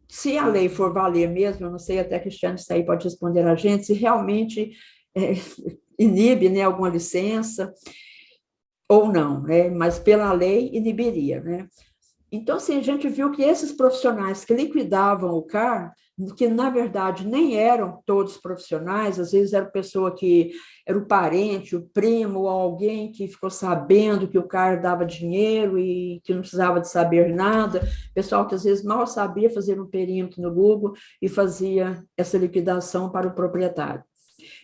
se a lei for valer mesmo, eu não sei, até a Cristiane está aí, pode responder a gente, se realmente inibe, né, alguma licença ou não, né, mas pela lei inibiria, né? Então, assim, a gente viu que esses profissionais que liquidavam o CAR, que na verdade nem eram todos profissionais, às vezes era pessoa que era o parente, o primo, ou alguém que ficou sabendo que o CAR dava dinheiro e que não precisava de saber nada, pessoal que às vezes mal sabia fazer um perímetro no Google e fazia essa liquidação para o proprietário.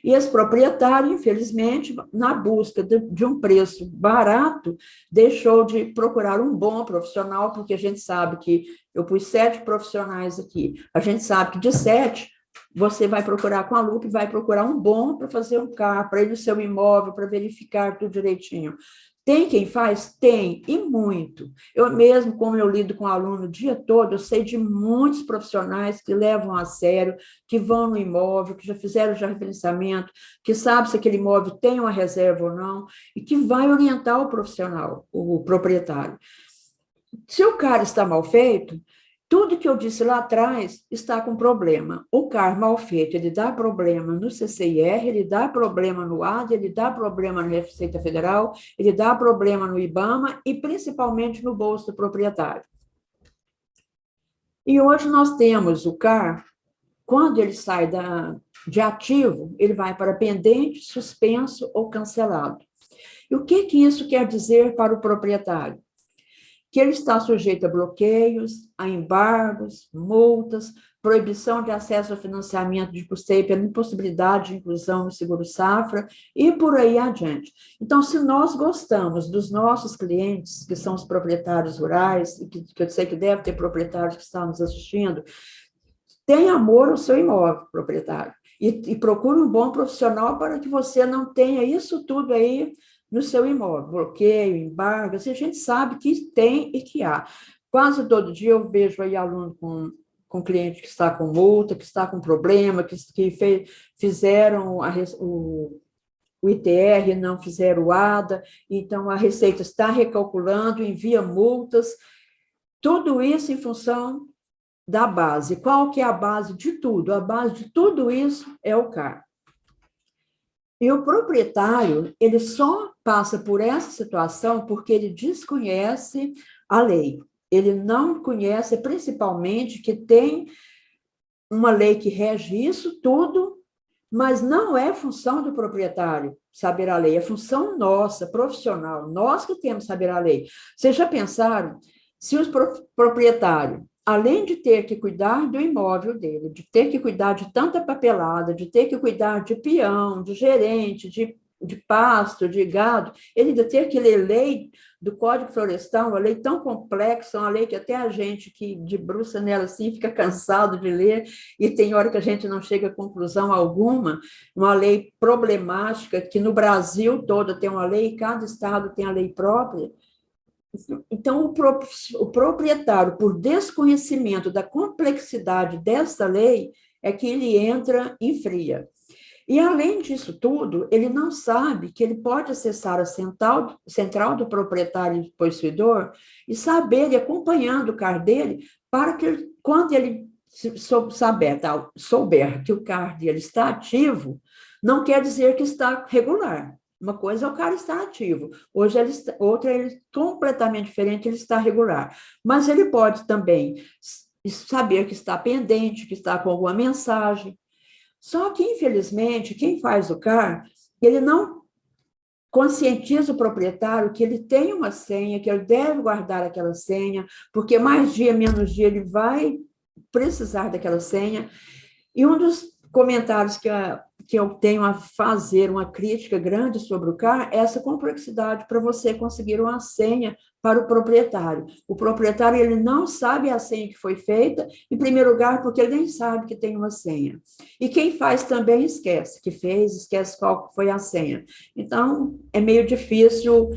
E esse proprietário, infelizmente, na busca de um preço barato, deixou de procurar um bom profissional, porque a gente sabe que eu pus 7 profissionais aqui, a gente sabe que de 7, você vai procurar com a lupa e vai procurar um bom para fazer um CAR, para ir no seu imóvel, para verificar tudo direitinho. Tem quem faz? Tem, e muito. Eu mesmo, como eu lido com aluno o dia todo, eu sei de muitos profissionais que levam a sério, que vão no imóvel, que já fizeram referenciamento, que sabem se aquele imóvel tem uma reserva ou não, e que vai orientar o profissional, o proprietário. Se o CAR está mal feito, tudo que eu disse lá atrás está com problema. O CAR mal feito, ele dá problema no CCIR, ele dá problema no AD, ele dá problema na Receita Federal, ele dá problema no IBAMA e principalmente no bolso do proprietário. E hoje nós temos o CAR, quando ele sai de ativo, ele vai para pendente, suspenso ou cancelado. E o que isso quer dizer para o proprietário? que ele está sujeito a bloqueios, a embargos, multas, proibição de acesso ao financiamento de custeio pela impossibilidade de inclusão no seguro-safra e por aí adiante. Então, se nós gostamos dos nossos clientes, que são os proprietários rurais, e que eu sei que deve ter proprietários que estão nos assistindo, tenha amor ao seu imóvel, proprietário, e procure um bom profissional para que você não tenha isso tudo aí no seu imóvel, bloqueio, embargos, e a gente sabe que tem e que há. Quase todo dia eu vejo aí aluno com cliente que está com multa, que está com problema, que fizeram o ITR, não fizeram o ADA, então a Receita está recalculando, envia multas, tudo isso em função da base. Qual que é a base de tudo? A base de tudo isso é o CAR. E o proprietário, ele só passa por essa situação porque ele desconhece a lei. Ele não conhece, principalmente, que tem uma lei que rege isso tudo, mas não é função do proprietário saber a lei, é função nossa, profissional, nós que temos que saber a lei. Vocês já pensaram, se o proprietário, além de ter que cuidar do imóvel dele, de ter que cuidar de tanta papelada, de ter que cuidar de peão, de gerente, de pasto, de gado, ele ainda ter que ler lei do Código Florestal, uma lei tão complexa, uma lei que até a gente que debruça nela assim fica cansado de ler, e tem hora que a gente não chega a conclusão alguma, uma lei problemática, que no Brasil todo tem uma lei, cada estado tem a lei própria. Então, o proprietário, por desconhecimento da complexidade dessa lei, é que ele entra em fria. E, além disso tudo, ele não sabe que ele pode acessar a central do proprietário e possuidor e saber, e acompanhando o CAR dele, para que, quando ele souber que o CAR dele está ativo, não quer dizer que está regular. Uma coisa é o cara estar ativo, outra ele completamente diferente, ele está regular. Mas ele pode também saber que está pendente, que está com alguma mensagem. Só que, infelizmente, quem faz o CAR, ele não conscientiza o proprietário que ele tem uma senha, que ele deve guardar aquela senha, porque mais dia, menos dia, ele vai precisar daquela senha. E um dos comentários que eu tenho a fazer, uma crítica grande sobre o CAR, é essa complexidade para você conseguir uma senha para o proprietário. O proprietário, ele não sabe a senha que foi feita, em primeiro lugar, porque ele nem sabe que tem uma senha. E quem faz também esquece que fez, esquece qual foi a senha. Então, é meio difícil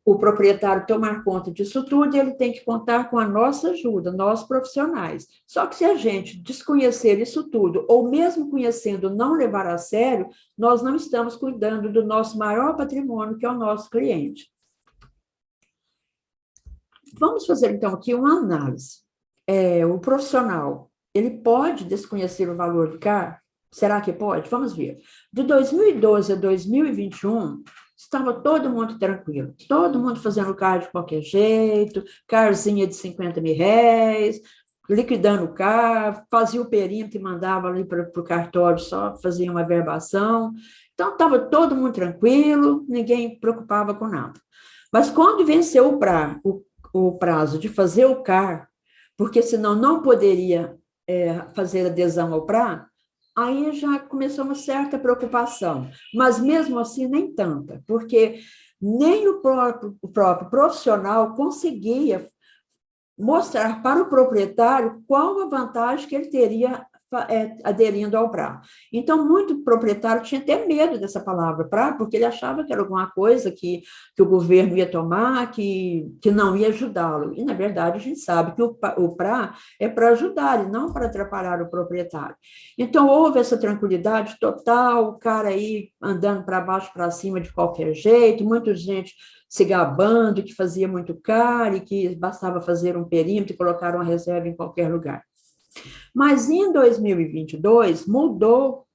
o proprietário tomar conta disso tudo, e ele tem que contar com a nossa ajuda, nós profissionais. Só que se a gente desconhecer isso tudo, ou mesmo conhecendo não levar a sério, nós não estamos cuidando do nosso maior patrimônio, que é o nosso cliente. Vamos fazer, então, aqui uma análise. O profissional, ele pode desconhecer o valor do CAR? Será que pode? Vamos ver. De 2012 a 2021, estava todo mundo tranquilo, todo mundo fazendo CAR de qualquer jeito, CARzinha de 50 mil reais, liquidando o CAR, fazia o perímetro e mandava ali para o cartório, só fazia uma verbação. Então, estava todo mundo tranquilo, ninguém preocupava com nada. Mas quando venceu o prazo de fazer o CAR, porque senão não poderia fazer adesão ao PRA, aí já começou uma certa preocupação, mas mesmo assim nem tanta, porque nem o próprio profissional conseguia mostrar para o proprietário qual a vantagem que ele teria aderindo ao PRA. Então, muito proprietário tinha até medo dessa palavra PRA, porque ele achava que era alguma coisa que o governo ia tomar, que não ia ajudá-lo. E, na verdade, a gente sabe que o PRA é para ajudar e não para atrapalhar o proprietário. Então, houve essa tranquilidade total, o cara aí andando para baixo, para cima de qualquer jeito, muita gente se gabando que fazia muito CAR e que bastava fazer um perímetro e colocar uma reserva em qualquer lugar. Mas em 2022 mudou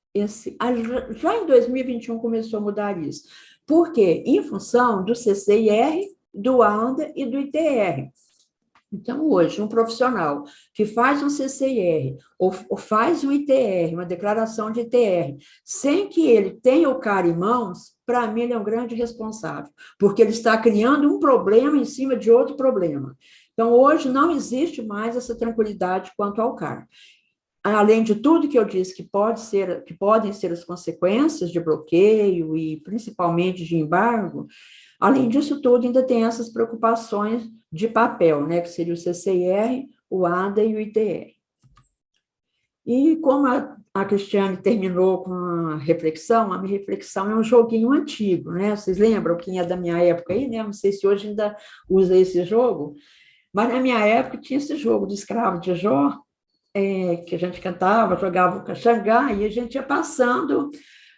já em 2021 começou a mudar isso. Por quê? Em função do CCIR, do ANDA e do ITR. Então, hoje, um profissional que faz um CCIR ou faz um ITR, uma declaração de ITR, sem que ele tenha o CAR em mãos, para mim, ele é um grande responsável, porque ele está criando um problema em cima de outro problema. Então, hoje, não existe mais essa tranquilidade quanto ao CAR. Além de tudo que eu disse que podem ser as consequências de bloqueio e principalmente de embargo, além disso tudo, ainda tem essas preocupações de papel, né, que seria o CCIR, o ADA e o ITR. E como a Cristiane terminou com a minha reflexão é um joguinho antigo, né? Vocês lembram quem é da minha época aí, né? Não sei se hoje ainda usa esse jogo, mas na minha época tinha esse jogo do escravo de Jó, que a gente cantava, jogava o caxangá, e a gente ia passando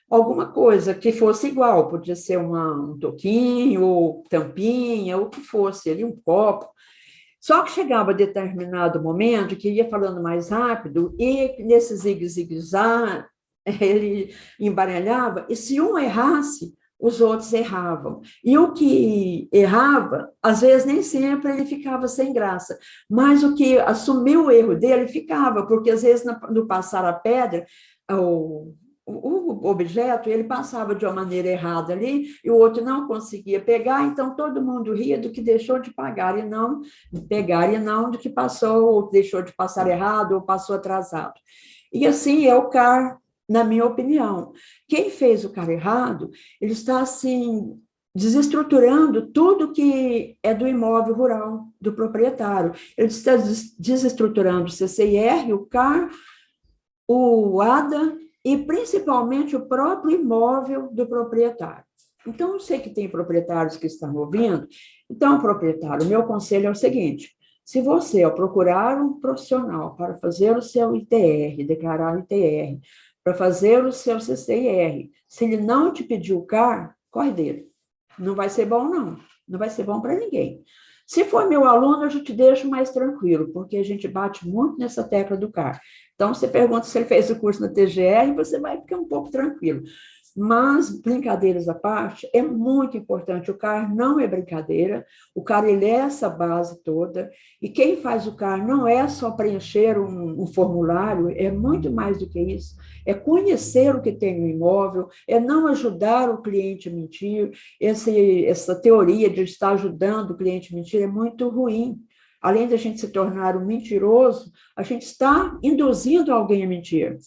alguma coisa que fosse igual, podia ser um toquinho, ou tampinha, ou o que fosse ali, um copo. Só que chegava a determinado momento que ia falando mais rápido, e nesse zigue-zigue-zá, ele embaralhava, e se um errasse, os outros erravam. E o que errava, às vezes nem sempre ele ficava sem graça, mas o que assumiu o erro dele ficava, porque às vezes no passar a pedra, o objeto, ele passava de uma maneira errada ali, e o outro não conseguia pegar, então todo mundo ria do que deixou de pagar e não pegar, e não do que passou, ou deixou de passar errado, ou passou atrasado. E assim é o CAR, na minha opinião. Quem fez o CAR errado, ele está, assim, desestruturando tudo que é do imóvel rural, do proprietário. Ele está desestruturando o CCIR, o CAR, o ADA e, principalmente, o próprio imóvel do proprietário. Então, eu sei que tem proprietários que estão ouvindo. Então, proprietário, o meu conselho é o seguinte: se você, ao procurar um profissional para fazer o seu ITR, declarar o ITR, para fazer o seu CCIR, se ele não te pedir o CAR, corre dele. Não vai ser bom, não. Não vai ser bom para ninguém. Se for meu aluno, eu já te deixo mais tranquilo, porque a gente bate muito nessa tecla do CAR. Então, você pergunta se ele fez o curso na TGR, você vai ficar um pouco tranquilo. Mas, brincadeiras à parte, é muito importante. O CAR não é brincadeira, o CAR ele é essa base toda, e quem faz o CAR não é só preencher um formulário, é muito mais do que isso, é conhecer o que tem no imóvel, é não ajudar o cliente a mentir. Essa teoria de estar ajudando o cliente a mentir é muito ruim. Além de a gente se tornar um mentiroso, a gente está induzindo alguém a mentir.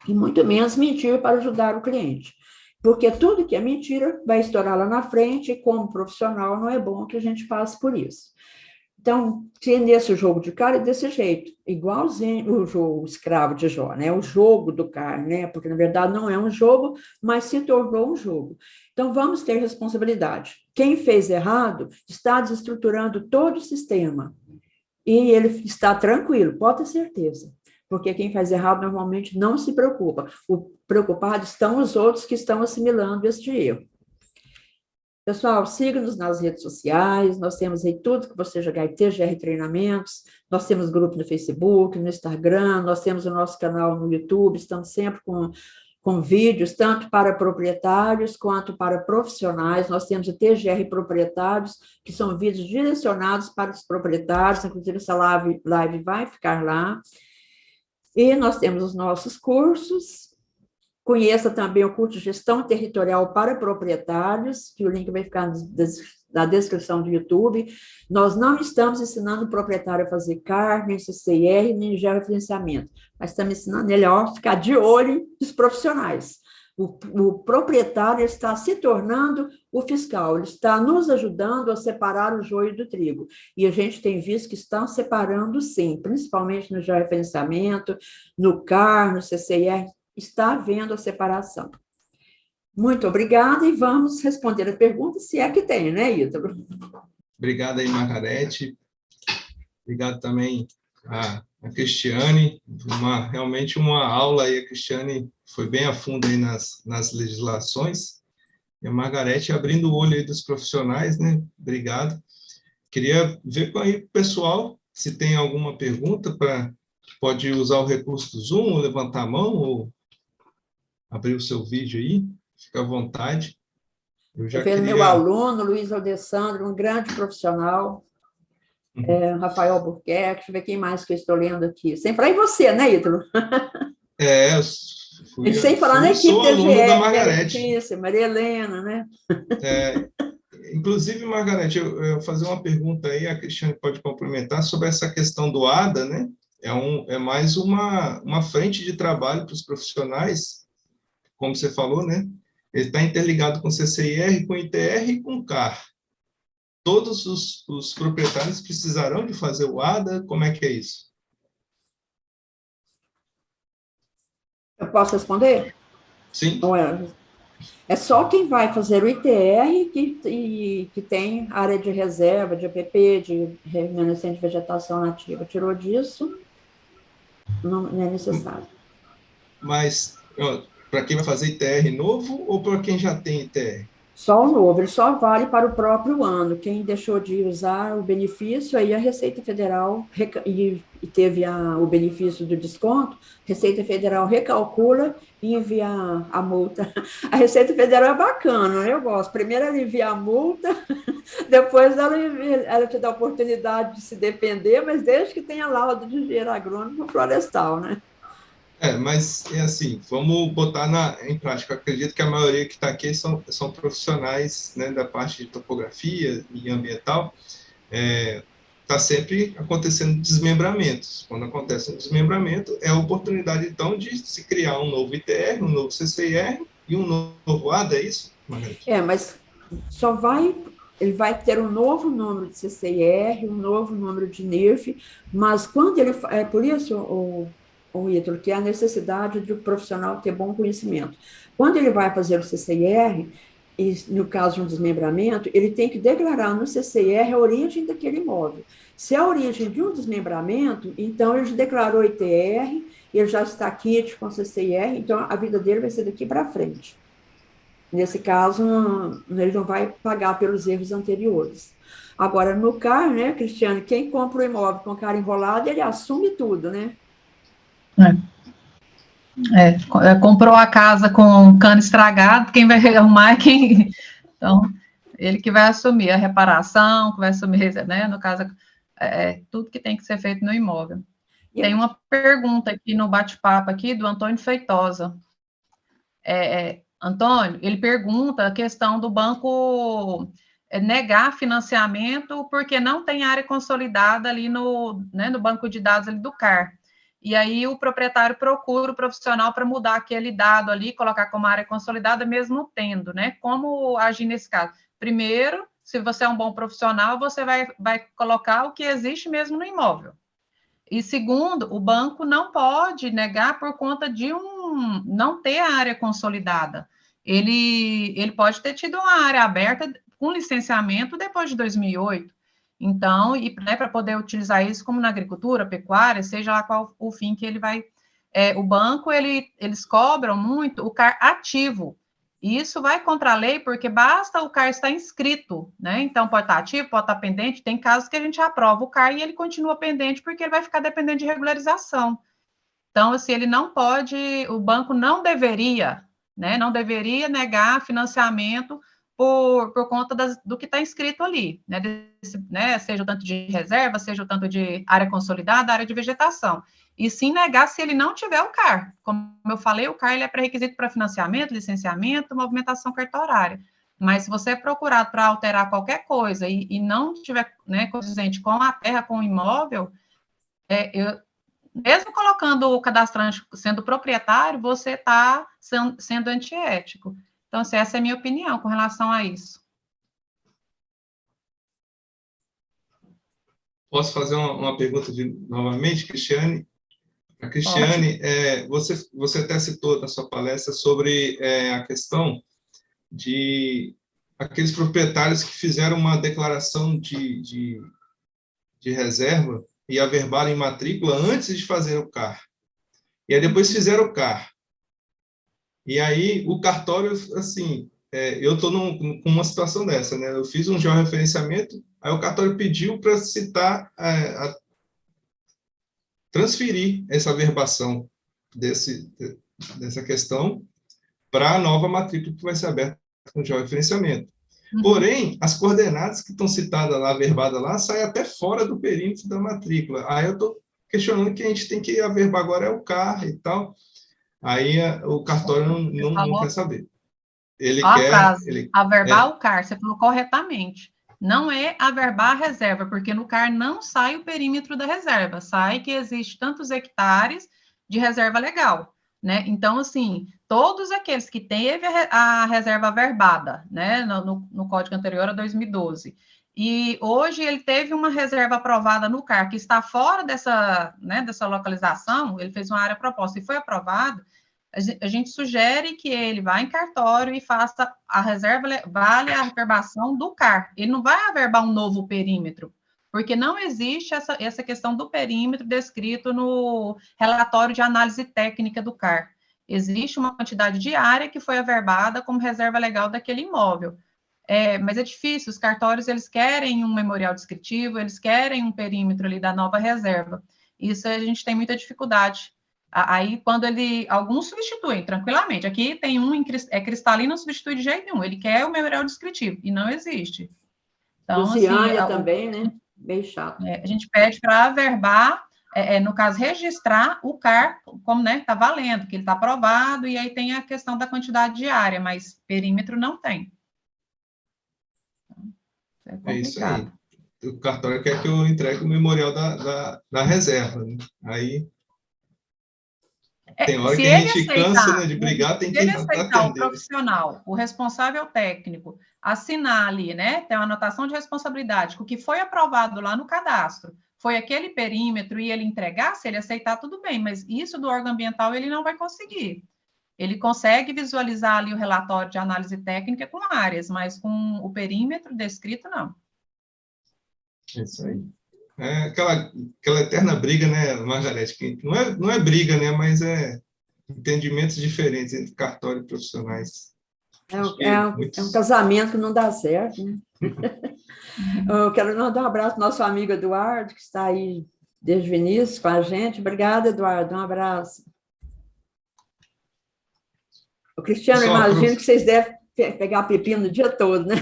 E muito menos mentir para ajudar o cliente. Porque tudo que é mentira vai estourar lá na frente, e como profissional não é bom que a gente passe por isso. Então, se nesse jogo de CAR é desse jeito, igualzinho o jogo escravo de Jó, né? O jogo do CAR, né? Porque na verdade não é um jogo, mas se tornou um jogo. Então, vamos ter responsabilidade. Quem fez errado está desestruturando todo o sistema. E ele está tranquilo, pode ter certeza. Porque quem faz errado normalmente não se preocupa. O preocupado estão os outros que estão assimilando este erro. Pessoal, siga-nos nas redes sociais, nós temos aí tudo que você jogar em TGR Treinamentos, nós temos grupo no Facebook, no Instagram, nós temos o nosso canal no YouTube, estamos sempre com vídeos, tanto para proprietários quanto para profissionais. Nós temos o TGR Proprietários, que são vídeos direcionados para os proprietários, inclusive essa live vai ficar lá. E nós temos os nossos cursos. Conheça também o curso de Gestão Territorial para Proprietários, que o link vai ficar na descrição do YouTube. Nós não estamos ensinando o proprietário a fazer CAR, nem CCIR, nem georreferenciamento, mas estamos ensinando ele a ficar de olho dos profissionais. O proprietário está se tornando o fiscal, ele está nos ajudando a separar o joio do trigo. E a gente tem visto que estão separando, sim, principalmente no georreferenciamento, no CAR, no CCIR, está havendo a separação. Muito obrigada, e vamos responder a pergunta, se é que tem, né, Ítalo? Obrigado aí, Margarete. Obrigado também a Cristiane. Realmente uma aula aí, a Cristiane foi bem a fundo aí nas legislações. E a Margarete abrindo o olho aí dos profissionais, né? Obrigado. Queria ver com aí o pessoal se tem alguma pergunta, pode usar o recurso do Zoom, ou levantar a mão, ou abrir o seu vídeo aí, fica à vontade. Eu vejo meu aluno, Luiz Alessandro, um grande profissional. Rafael Albuquerque, deixa eu ver quem mais que eu estou lendo aqui. Sem falar em você, né, Ítalo? Eu E sem falar na equipe sou aluno da TGE, Margarete. Maria Helena, né? Inclusive, Margarete, eu vou fazer uma pergunta aí, a Cristiane pode complementar, sobre essa questão do ADA, né? É mais uma frente de trabalho para os profissionais, como você falou, né? Ele está interligado com CCIR, com ITR e com CAR. Todos os proprietários precisarão de fazer o ADA? Como é que é isso? Eu posso responder? Sim. Ou é só quem vai fazer o ITR que tem área de reserva, de EPP, de remanescente de vegetação nativa. Tirou disso, não é necessário. Mas para quem vai fazer ITR novo ou para quem já tem ITR? Só o novo, ele só vale para o próprio ano. Quem deixou de usar o benefício, aí a Receita Federal, e teve o benefício do desconto, a Receita Federal recalcula e envia a multa. A Receita Federal é bacana, eu gosto. Primeiro ela envia a multa, depois ela te dá a oportunidade de se defender, mas desde que tenha laudo de engenheiro agrônomo florestal, né? Mas é assim, vamos botar em prática. Eu acredito que a maioria que está aqui são profissionais, né, da parte de topografia e ambiental. Está sempre acontecendo desmembramentos. Quando acontece um desmembramento, é a oportunidade, então, de se criar um novo ITR, um novo CCIR e um novo ADA, é isso, Margareth? Mas ele vai ter um novo número de CCIR, um novo número de NIRF, mas quando ele, é por isso, o Ítalo, que é a necessidade de o profissional ter bom conhecimento. Quando ele vai fazer o CCIR, e no caso de um desmembramento, ele tem que declarar no CCIR a origem daquele imóvel. Se é a origem de um desmembramento, então ele já declarou ITR, ele já está quite com CCIR, então a vida dele vai ser daqui para frente. Nesse caso, ele não vai pagar pelos erros anteriores. Agora, no CAR, né, Cristiane, quem compra o imóvel com CAR enrolado, ele assume tudo, né? Comprou a casa com cano estragado, quem vai arrumar é quem. Então, ele que vai assumir a reparação, que vai assumir, né, no caso, tudo que tem que ser feito no imóvel. Tem uma pergunta aqui no bate-papo aqui do Antônio Feitosa. Antônio, ele pergunta a questão do banco negar financiamento porque não tem área consolidada ali no banco de dados ali do CAR. E aí o proprietário procura o profissional para mudar aquele dado ali, colocar como área consolidada, mesmo tendo, né? Como agir nesse caso? Primeiro, se você é um bom profissional, você vai colocar o que existe mesmo no imóvel. E segundo, o banco não pode negar por conta de não ter a área consolidada. Ele pode ter tido uma área aberta com licenciamento depois de 2008. Então, né, para poder utilizar isso como na agricultura, pecuária, seja lá qual o fim que ele vai... o banco, eles cobram muito o CAR ativo. E isso vai contra a lei, porque basta o CAR estar inscrito, né? Então, pode estar ativo, pode estar pendente. Tem casos que a gente aprova o CAR e ele continua pendente, porque ele vai ficar dependendo de regularização. Então, assim, ele não pode, o banco não deveria, né? Não deveria negar financiamento por conta do que está inscrito ali, né? Seja o tanto de reserva, seja o tanto de área consolidada, área de vegetação. E sim negar se ele não tiver o CAR. Como eu falei, o CAR ele é pré-requisito para financiamento, licenciamento, movimentação cartorária. Mas se você é procurado para alterar qualquer coisa e não tiver, né, condizente com a terra, com o imóvel, mesmo colocando o cadastrante sendo proprietário, você está sendo antiético. Então, assim, essa é a minha opinião com relação a isso. Posso fazer uma pergunta novamente, Cristiane? A Cristiane, você até citou na sua palestra sobre a questão de aqueles proprietários que fizeram uma declaração de reserva e averbaram em matrícula antes de fazer o CAR. E aí depois fizeram o CAR. E aí o cartório, assim, eu estou com uma situação dessa, né? Eu fiz um georreferenciamento, aí o cartório pediu para citar, transferir essa averbação dessa questão para a nova matrícula que vai ser aberta com georreferenciamento. Porém, as coordenadas que estão citadas lá, verbadas lá, saem até fora do perímetro da matrícula. Aí eu estou questionando que a gente tem que averbar agora é o CAR e tal. Aí o cartório não quer saber. Ele a quer... frase, averbar o CAR, você falou corretamente. Não é averbar a reserva, porque no CAR não sai o perímetro da reserva, sai que existe tantos hectares de reserva legal, né? Então, assim, todos aqueles que teve a reserva averbada, né, no código anterior a 2012, e hoje ele teve uma reserva aprovada no CAR, que está fora dessa, né, dessa localização, ele fez uma área proposta e foi aprovado, a gente sugere que ele vá em cartório e faça a reserva, vale a averbação do CAR. Ele não vai averbar um novo perímetro, porque não existe essa questão do perímetro descrito no relatório de análise técnica do CAR. Existe uma quantidade de área que foi averbada como reserva legal daquele imóvel. Mas é difícil, os cartórios, eles querem um memorial descritivo, eles querem um perímetro ali da nova reserva. Isso a gente tem muita dificuldade. Aí, quando alguns substituem tranquilamente. Aqui tem cristalino, não substitui de jeito nenhum. Ele quer o memorial descritivo, e não existe. Então, Lusiânia também, né? Bem chato. A gente pede para averbar, no caso, registrar o CAR, como, né, está valendo, que ele está aprovado, e aí tem a questão da quantidade de área, mas perímetro não tem. É isso aí. O cartório quer que eu entregue o memorial da reserva, né? Aí... Tem hora que a gente cansa, né, de brigar, tem que ele aceitar atender. o profissional, o responsável técnico, assinar ali, né, tem uma anotação de responsabilidade, o que foi aprovado lá no cadastro, foi aquele perímetro e ele entregar, se ele aceitar, tudo bem, mas isso do órgão ambiental ele não vai conseguir. Ele consegue visualizar ali o relatório de análise técnica com áreas, mas com o perímetro descrito, não. É isso aí. É aquela eterna briga, né, Margarete? Que não é briga, né, mas é entendimentos diferentes entre cartório e profissionais. É um casamento que não dá certo, né? Eu quero mandar um abraço ao nosso amigo Eduardo, que está aí desde o início com a gente. Obrigada, Eduardo. Um abraço. O Cristiano, Pessoal, imagino que vocês devem pegar pepino o dia todo, né?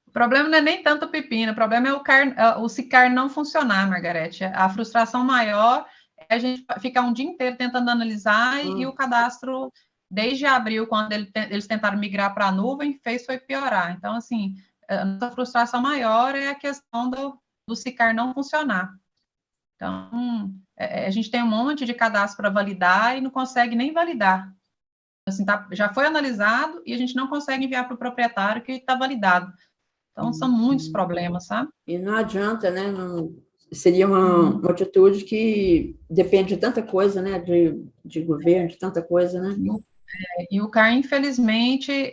O problema não é nem tanto o pepino, o problema é o SICAR não funcionar, Margarete. A frustração maior é a gente ficar um dia inteiro tentando analisar e o cadastro, desde abril, quando eles tentaram migrar para a nuvem, foi piorar. Então, assim, a nossa frustração maior é a questão do SICAR não funcionar. Então, a gente tem um monte de cadastro para validar e não consegue nem validar. Assim, já foi analisado e a gente não consegue enviar para o proprietário que está validado. Então, são muitos problemas, sabe? E não adianta, né? Seria uma atitude que depende de tanta coisa, né? De governo, de tanta coisa, né? E o CAR, infelizmente,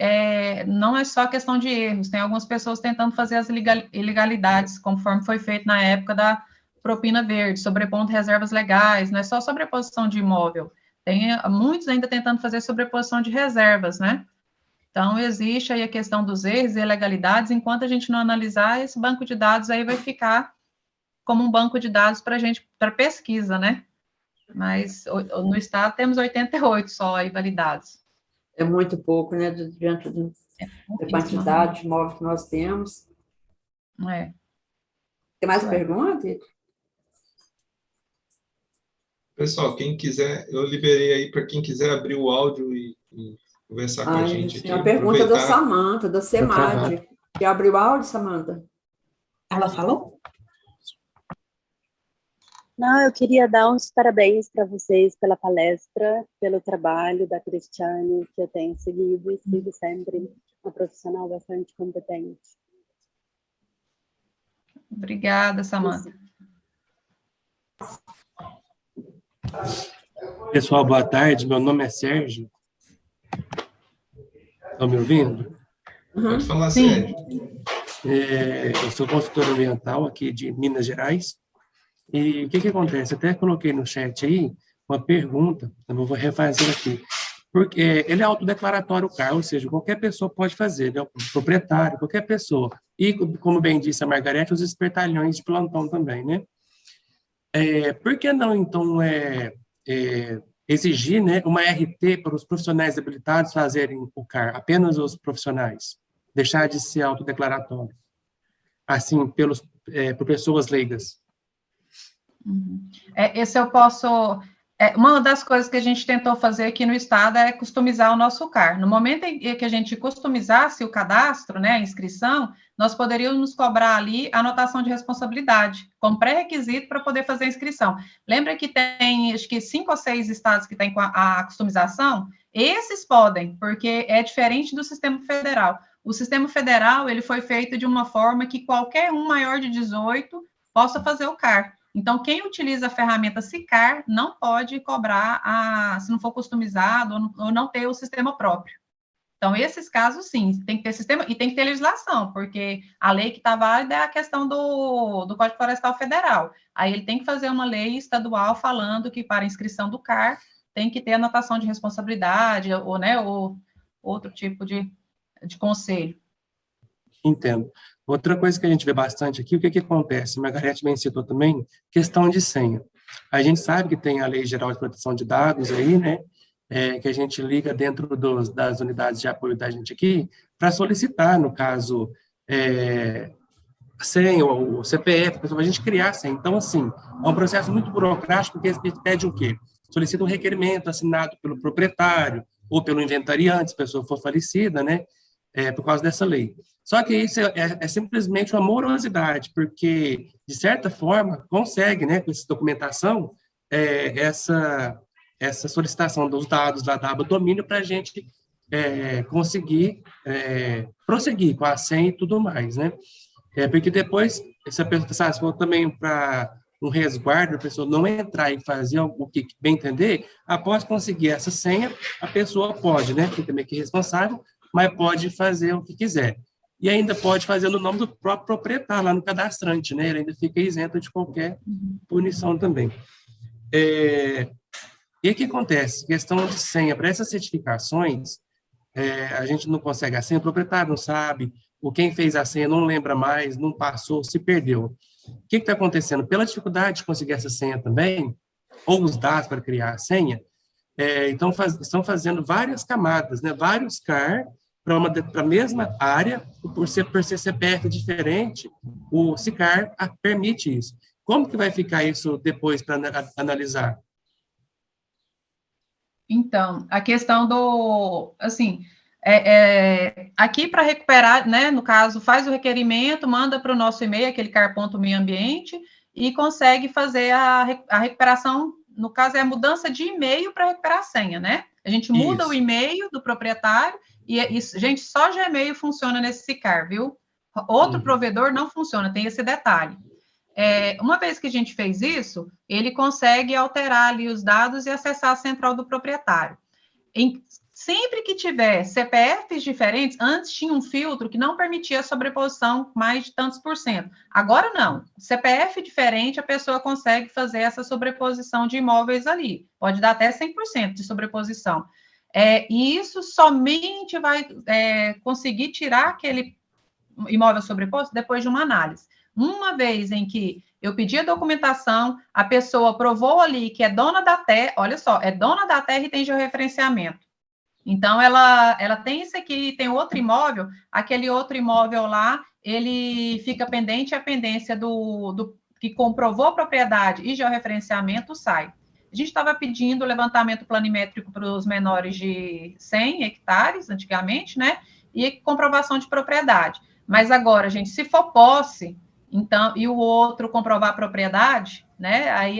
não é só questão de erros. Tem algumas pessoas tentando fazer as ilegalidades, conforme foi feito na época da propina verde, sobrepondo reservas legais. Não é só sobreposição de imóvel. Tem muitos ainda tentando fazer sobreposição de reservas, né? Então, existe aí a questão dos erros e ilegalidades, enquanto a gente não analisar, esse banco de dados aí vai ficar como um banco de dados para pesquisa, né? Mas no estado temos 88 só aí validados. É muito pouco, né? Diante da quantidade de imóveis que nós temos. Tem mais perguntas? Pessoal, quem quiser, eu liberei aí para quem quiser abrir o áudio e conversar com a gente aqui. Tem uma pergunta da Samanta, da CEMAD. Quer abrir o áudio, Samanta? Ela falou? Não, eu queria dar uns parabéns para vocês pela palestra, pelo trabalho da Cristiane, que eu tenho seguido e sigo sempre, uma profissional bastante competente. Obrigada, Samanta. Pessoal, boa tarde. Meu nome é Sérgio. Estão me ouvindo? Pode falar, Sim. Sérgio. Eu sou consultor ambiental aqui de Minas Gerais. E o que acontece? Até coloquei no chat aí uma pergunta, eu vou refazer aqui. Porque ele é autodeclaratório o CAR, ou seja, qualquer pessoa pode fazer, né? O proprietário, qualquer pessoa. E, como bem disse a Margarete, os espertalhões de plantão também, né? Por que não, então, exigir, né, uma RT para os profissionais habilitados fazerem o CAR, apenas os profissionais, deixar de ser autodeclaratório, assim, por pessoas leigas. Esse eu posso... uma das coisas que a gente tentou fazer aqui no Estado é customizar o nosso CAR. No momento em que a gente customizasse o cadastro, né, a inscrição, nós poderíamos cobrar ali a anotação de responsabilidade, como pré-requisito para poder fazer a inscrição. Lembra que tem, acho que 5 ou 6 estados que têm a customização? Esses podem, porque é diferente do sistema federal. O sistema federal, ele foi feito de uma forma que qualquer um maior de 18 possa fazer o CAR. Então, quem utiliza a ferramenta SICAR não pode cobrar, se não for customizado ou não ter o sistema próprio. Então, esses casos, sim, tem que ter sistema e tem que ter legislação, porque a lei que está válida é a questão do Código Florestal Federal. Aí ele tem que fazer uma lei estadual falando que para inscrição do CAR tem que ter anotação de responsabilidade ou outro tipo de conselho. Entendo. Outra coisa que a gente vê bastante aqui, o que acontece? Margarete bem citou também, questão de senha. A gente sabe que tem a Lei Geral de Proteção de Dados aí, né, que a gente liga dentro das unidades de apoio da gente aqui, para solicitar, no caso, a senha ou o CPF, para a gente criar a senha. Então, assim, é um processo muito burocrático, porque ele pede o quê? Solicita um requerimento assinado pelo proprietário ou pelo inventariante, se a pessoa for falecida, né, por causa dessa lei. Só que isso é simplesmente uma morosidade, porque, de certa forma, consegue, né, com essa documentação, essa solicitação dos dados lá da aba domínio para a gente conseguir prosseguir com a senha e tudo mais, né? Porque depois, se a pessoa, se for também para um resguardo, a pessoa não entrar e fazer o que bem entender, após conseguir essa senha, a pessoa pode, né, fica meio que responsável, mas pode fazer o que quiser. E ainda pode fazer no nome do próprio proprietário, lá no cadastrante, né? Ele ainda fica isento de qualquer punição também. E o que acontece? Questão de senha. Para essas certificações, a gente não consegue a senha, o proprietário não sabe, ou quem fez a senha não lembra mais, não passou, se perdeu. O que está acontecendo? Pela dificuldade de conseguir essa senha também, ou os dados para criar a senha, então estão fazendo várias camadas, né? Vários CAR, para a mesma área, por ser CPF diferente, o SICAR permite isso. Como que vai ficar isso depois para analisar? Então, a questão assim, aqui para recuperar, né, no caso, faz o requerimento, manda para o nosso e-mail, aquele car.meioambiente, e consegue fazer a recuperação, no caso, é a mudança de e-mail para recuperar a senha, né? A gente muda Isso. o e-mail do proprietário, gente, só Gmail funciona nesse SICAR, viu? Outro provedor não funciona, tem esse detalhe. Uma vez que a gente fez isso, ele consegue alterar ali os dados e acessar a central do proprietário. Sempre que tiver CPFs diferentes, antes tinha um filtro que não permitia sobreposição mais de tantos %. Agora não. CPF diferente, a pessoa consegue fazer essa sobreposição de imóveis ali. Pode dar até 100% de sobreposição. E isso somente vai conseguir tirar aquele imóvel sobreposto depois de uma análise. Uma vez em que eu pedi a documentação, a pessoa provou ali que é dona da terra, olha só, é dona da terra e tem georreferenciamento. Então, ela tem isso aqui, tem outro imóvel, aquele outro imóvel lá, ele fica pendente, a pendência do que comprovou a propriedade e georreferenciamento sai. A gente estava pedindo levantamento planimétrico para os menores de 100 hectares, antigamente, né? E comprovação de propriedade. Mas agora, gente, se for posse, então, e o outro comprovar a propriedade, né? Aí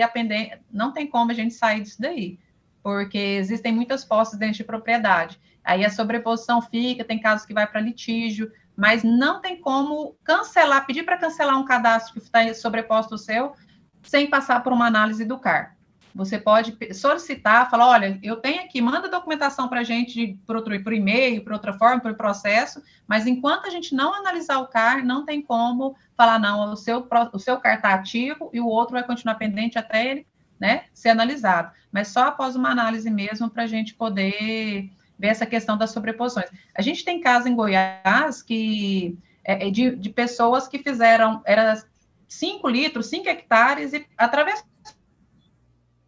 não tem como a gente sair disso daí, porque existem muitas posses dentro de propriedade. Aí a sobreposição fica, tem casos que vai para litígio, mas não tem como cancelar, pedir para cancelar um cadastro que está sobreposto ao seu, sem passar por uma análise do CAR. Você pode solicitar, falar, olha, eu tenho aqui, manda documentação para a gente por e-mail, por outra forma, por processo, mas enquanto a gente não analisar o CAR, não tem como falar, não, o seu CAR está ativo e o outro vai continuar pendente até ele, né, ser analisado. Mas só após uma análise mesmo para a gente poder ver essa questão das sobreposições. A gente tem caso em Goiás de pessoas que fizeram, era 5 litros, 5 hectares, e através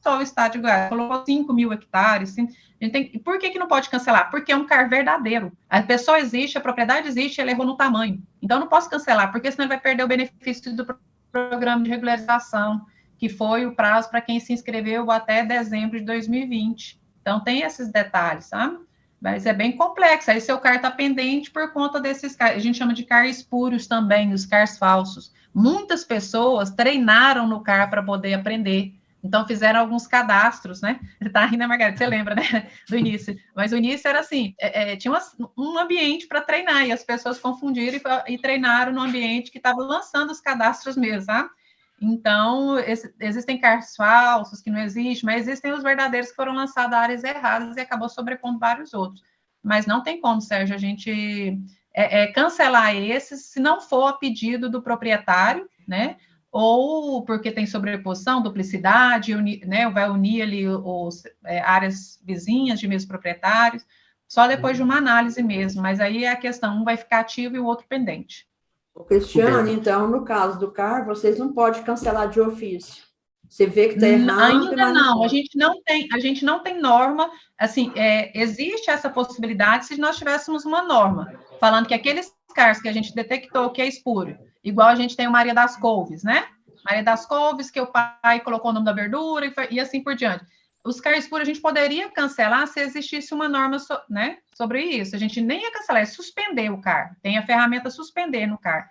só o estado de Goiás, colocou 5.000 hectares. A gente tem, por que não pode cancelar? Porque é um CAR verdadeiro. A pessoa existe, a propriedade existe, ele errou no tamanho. Então, não posso cancelar, porque senão ele vai perder o benefício do programa de regularização, que foi o prazo para quem se inscreveu até dezembro de 2020. Então, tem esses detalhes, sabe? Mas é bem complexo. Aí, seu CAR está pendente por conta desses CAR. A gente chama de CAR espúrios também, os CARs falsos. Muitas pessoas treinaram no CAR para poder aprender. Então, fizeram alguns cadastros, né? Você está rindo, Margarida, você lembra, né? Do início. Mas o início era assim, tinha um ambiente para treinar, e as pessoas confundiram e treinaram no ambiente que estava lançando os cadastros mesmo, sabe? Então, existem CARs falsos que não existem, mas existem os verdadeiros que foram lançados a áreas erradas e acabou sobrepondo vários outros. Mas não tem como, Sérgio, a gente cancelar esses se não for a pedido do proprietário, né? Ou porque tem sobreposição, duplicidade, né? Vai unir ali áreas vizinhas de mesmos proprietários, só depois de uma análise mesmo, mas aí a questão, um vai ficar ativo e o outro pendente. Cristiane, então, no caso do CAR, vocês não podem cancelar de ofício. Você vê que está errado, ainda não, a gente não tem norma, assim, existe essa possibilidade se nós tivéssemos uma norma, falando que aqueles CARs que a gente detectou que é espúrio, igual a gente tem o Maria das Couves, né? Maria das Couves, que o pai colocou o nome da verdura e assim por diante. Os CARs espúrios a gente poderia cancelar se existisse uma norma, né, sobre isso. A gente nem ia cancelar, é suspender o CAR. Tem a ferramenta suspender no CAR.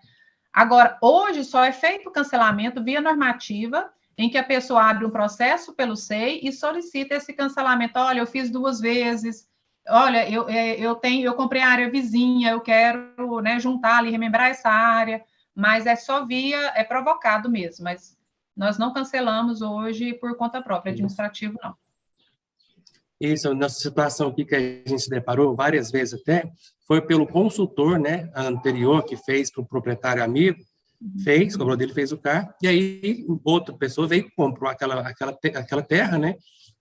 Agora, hoje só é feito o cancelamento via normativa, em que a pessoa abre um processo pelo SEI e solicita esse cancelamento. Olha, eu fiz 2 vezes. Olha, eu comprei a área vizinha, eu quero, né, juntar ali, remembrar essa área, mas é só é provocado mesmo, mas nós não cancelamos hoje por conta própria, administrativo não. Isso, nessa situação aqui que a gente se deparou várias vezes até, foi pelo consultor, né, anterior, que fez para o proprietário amigo, cobrou dele, fez o CAR, e aí outra pessoa veio e comprou aquela terra, né,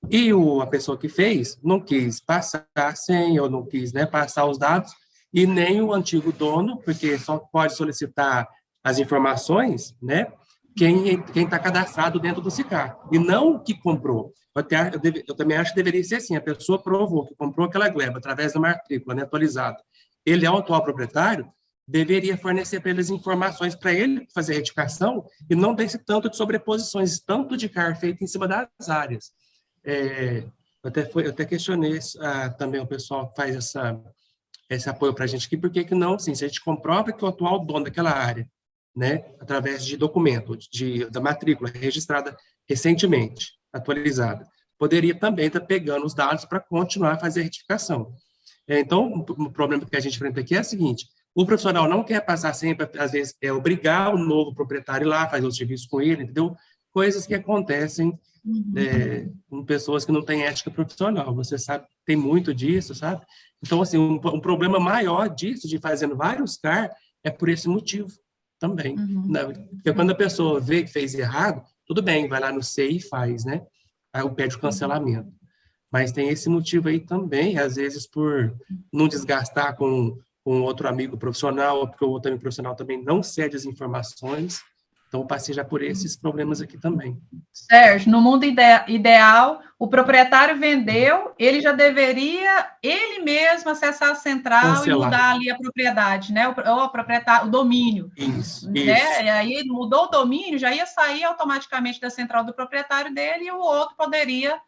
e a pessoa que fez não quis passar a senha, ou não quis, né, passar os dados, e nem o antigo dono, porque só pode solicitar as informações, né, quem está cadastrado dentro do SICAR, e não o que comprou. Eu também acho que deveria ser assim, a pessoa provou que comprou aquela gleba através da matrícula, né, atualizada. Ele é o atual proprietário, deveria fornecer para eles informações para ele fazer a retificação e não desse tanto de sobreposições, tanto de CAR feito em cima das áreas. Eu até questionei também o pessoal que faz esse apoio para a gente aqui, por que não, assim, se a gente comprova que o atual dono daquela área, né, através de documento, da matrícula registrada recentemente, atualizada, poderia também estar pegando os dados para continuar a fazer a retificação. Então, o problema que a gente enfrenta aqui é o seguinte, o profissional não quer passar sempre, às vezes, obrigar o novo proprietário lá a fazer o serviço com ele, entendeu? Coisas que acontecem com pessoas que não têm ética profissional. Você sabe, tem muito disso, sabe? Então, assim, um problema maior disso, de fazendo vários CAR, é por esse motivo também. Né? Porque quando a pessoa vê que fez errado, tudo bem, vai lá no SEI e faz, né? Aí pede o cancelamento. Mas tem esse motivo aí também, às vezes por não desgastar com outro amigo profissional, porque o outro amigo profissional também não cede as informações. Então, passei já por esses problemas aqui também. Sérgio, no mundo ideal, o proprietário vendeu, ele já deveria, ele mesmo, acessar a central cancelar. E mudar ali a propriedade, né? O domínio. Isso, né? isso. E aí, mudou o domínio, já ia sair automaticamente da central do proprietário dele e o outro poderia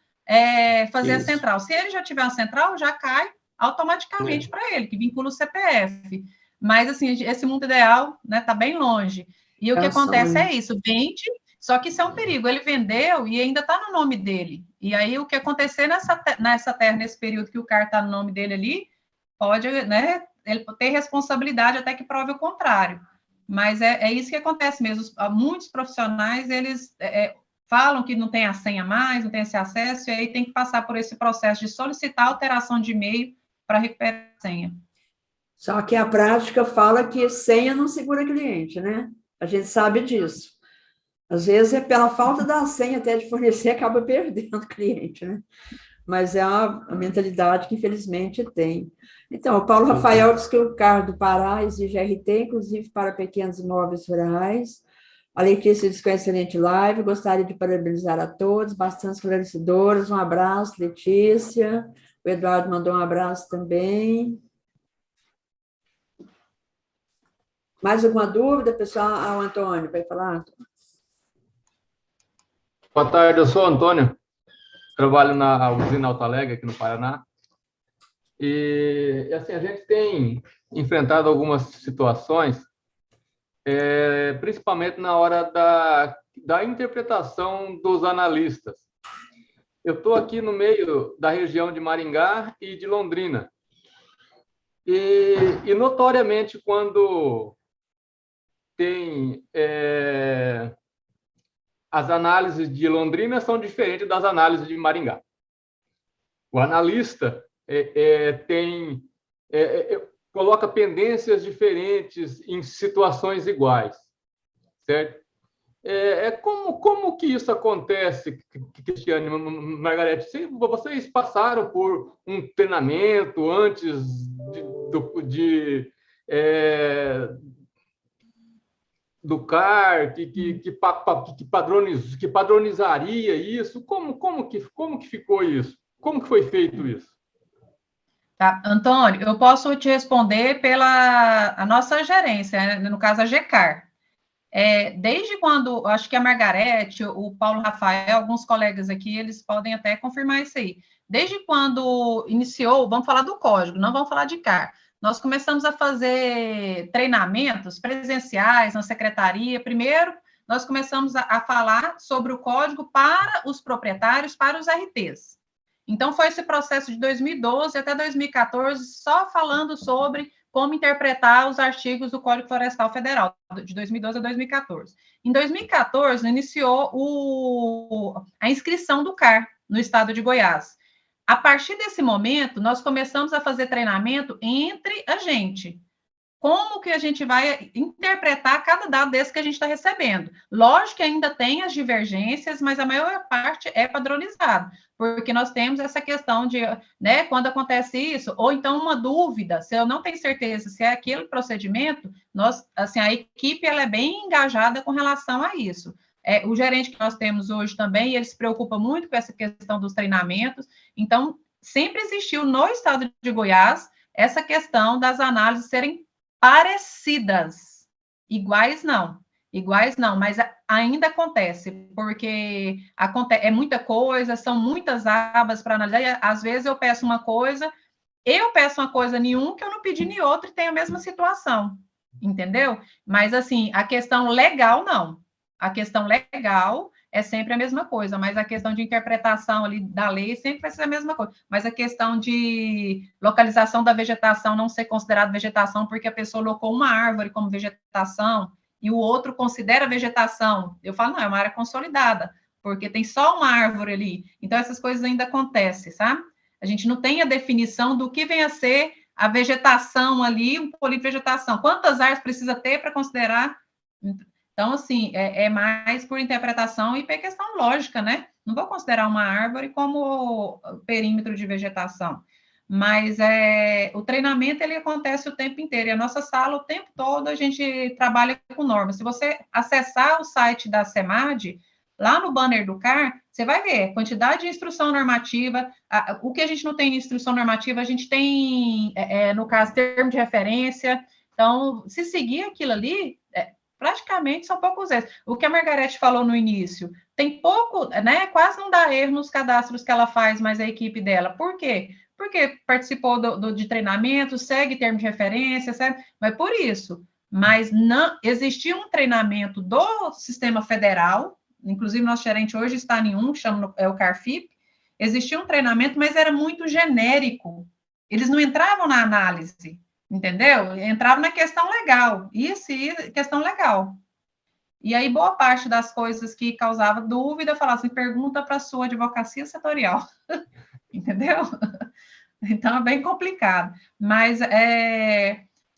fazer isso. A central. Se ele já tiver a central, já cai automaticamente para ele, que vincula o CPF. Mas, assim, esse mundo ideal, né, tá bem longe. E o que acontece é isso, vende, só que isso é um perigo, ele vendeu e ainda está no nome dele. E aí, o que acontecer nessa terra, nesse período que o CAR está no nome dele ali, pode, né, ele ter responsabilidade até que prove o contrário. Mas é isso que acontece mesmo. Muitos profissionais, eles falam que não tem a senha mais, não tem esse acesso, e aí tem que passar por esse processo de solicitar alteração de e-mail para recuperar a senha. Só que a prática fala que senha não segura cliente, né? A gente sabe disso. Às vezes, é pela falta da senha até de fornecer, acaba perdendo o cliente, né? Mas é uma mentalidade que, infelizmente, tem. Então, o Paulo Rafael diz que o CAR do Pará exige RT, inclusive para pequenos imóveis rurais. A Letícia diz que é uma excelente live, gostaria de parabenizar a todos, bastante esclarecedoras. Um abraço, Letícia. O Eduardo mandou um abraço também. Mais alguma dúvida, pessoal? Ah, o Antônio, vai falar? Boa tarde, eu sou o Antônio, trabalho na usina Alto Alegre, aqui no Paraná. E assim, a gente tem enfrentado algumas situações, principalmente na hora da interpretação dos analistas. Eu estou aqui no meio da região de Maringá e de Londrina. E notoriamente, quando tem... as análises de Londrina são diferentes das análises de Maringá. O analista coloca pendências diferentes em situações iguais, certo? Como que isso acontece, Cristiane, Margarete? Vocês passaram por um treinamento antes do CAR, que padronizaria isso? Como que ficou isso? Como que foi feito isso? Tá, Antônio, eu posso te responder pela a nossa gerência, no caso a GECAR. Desde quando, acho que a Margarete, o Paulo Rafael, alguns colegas aqui, eles podem até confirmar isso aí. Desde quando iniciou, vamos falar do código, não vamos falar de CAR. Nós começamos a fazer treinamentos presenciais na secretaria. Primeiro, nós começamos a falar sobre o código para os proprietários, para os RTs. Então, foi esse processo de 2012 até 2014, só falando sobre como interpretar os artigos do Código Florestal Federal, de 2012 a 2014. Em 2014, iniciou a inscrição do CAR no estado de Goiás. A partir desse momento, nós começamos a fazer treinamento entre a gente. Como que a gente vai interpretar cada dado desse que a gente está recebendo? Lógico que ainda tem as divergências, mas a maior parte é padronizado, porque nós temos essa questão de, né, quando acontece isso, ou então uma dúvida, se eu não tenho certeza se é aquele procedimento, assim, a equipe ela é bem engajada com relação a isso. O gerente que nós temos hoje também, ele se preocupa muito com essa questão dos treinamentos, então, sempre existiu no estado de Goiás essa questão das análises serem parecidas, iguais não, mas ainda acontece, porque é muita coisa, são muitas abas para analisar, e às vezes eu peço uma coisa em um que eu não pedi em outro e tem a mesma situação, entendeu? Mas, assim, a questão legal, não. A questão legal é sempre a mesma coisa, mas a questão de interpretação ali da lei sempre vai ser a mesma coisa. Mas a questão de localização da vegetação não ser considerada vegetação porque a pessoa locou uma árvore como vegetação e o outro considera vegetação, eu falo, não, é uma área consolidada, porque tem só uma árvore ali. Então, essas coisas ainda acontecem, sabe? A gente não tem a definição do que vem a ser a vegetação ali, um polígono de vegetação. Quantas árvores precisa ter para considerar... Então, assim, é mais por interpretação e por questão lógica, né? Não vou considerar uma árvore como perímetro de vegetação. Mas o treinamento, ele acontece o tempo inteiro. E a nossa sala, o tempo todo, a gente trabalha com normas. Se você acessar o site da SEMAD, lá no banner do CAR, você vai ver a quantidade de instrução normativa. O que a gente não tem em instrução normativa, a gente tem, no caso, termo de referência. Então, se seguir aquilo ali... praticamente são poucos erros. O que a Margarete falou no início, tem pouco, né? Quase não dá erro nos cadastros que ela faz, mas a equipe dela. Por quê? Porque participou de treinamento, segue termo de referência, sabe? Mas por isso. Mas não existia um treinamento do sistema federal, inclusive nosso gerente hoje está em um, chama o CARFIP. Existia um treinamento, mas era muito genérico. Eles não entravam na análise. Entendeu? Entrava na questão legal, isso e questão legal. E aí, boa parte das coisas que causava dúvida, eu falava assim, pergunta para a sua advocacia setorial. Entendeu? Então, é bem complicado. Mas,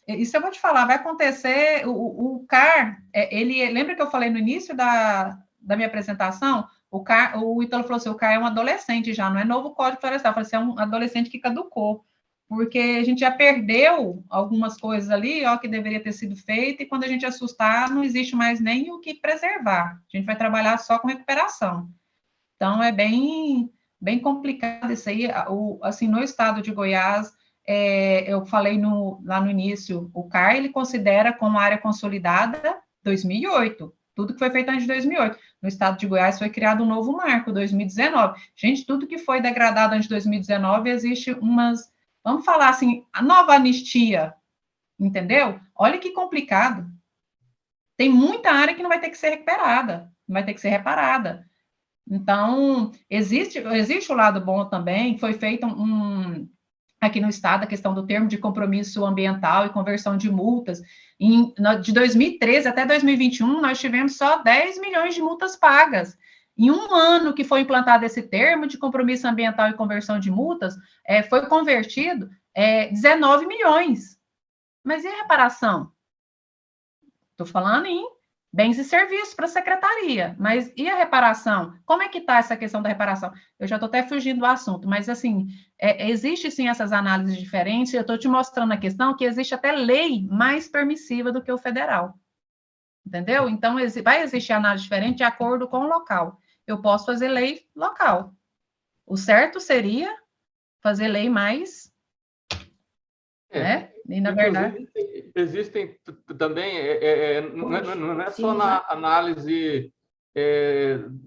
isso eu vou te falar, vai acontecer, o CAR, lembra que eu falei no início da minha apresentação? O Ítalo falou assim, o CAR é um adolescente já, não é novo Código Florestal, eu falei assim, é um adolescente que caducou. porque a gente já perdeu algumas coisas ali, ó, que deveria ter sido feito, e quando a gente assustar, não existe mais nem o que preservar. A gente vai trabalhar só com recuperação. Então, é bem complicado isso aí. Assim, no estado de Goiás, eu falei lá no início, o CAR, ele considera como área consolidada 2008, tudo que foi feito antes de 2008. No estado de Goiás foi criado um novo marco, 2019. Gente, tudo que foi degradado antes de 2019, existe vamos falar assim, a nova anistia, entendeu? Olha que complicado. Tem muita área que não vai ter que ser recuperada, não vai ter que ser reparada. Então, existe o lado bom também, foi feito aqui no estado, a questão do termo de compromisso ambiental e conversão de multas. De 2013 até 2021, nós tivemos só 10 milhões de multas pagas. Em um ano que foi implantado esse termo de compromisso ambiental e conversão de multas, foi convertido 19 milhões. Mas e a reparação? Estou falando em bens e serviços para a secretaria, mas e a reparação? Como é que está essa questão da reparação? Eu já estou até fugindo do assunto, mas assim, existe sim essas análises diferentes, eu estou te mostrando a questão que existe até lei mais permissiva do que o federal, entendeu? Então, vai existir análise diferente de acordo com o local. Eu posso fazer lei local. O certo seria fazer lei mais, né? E, na verdade... Existem também, não é só na análise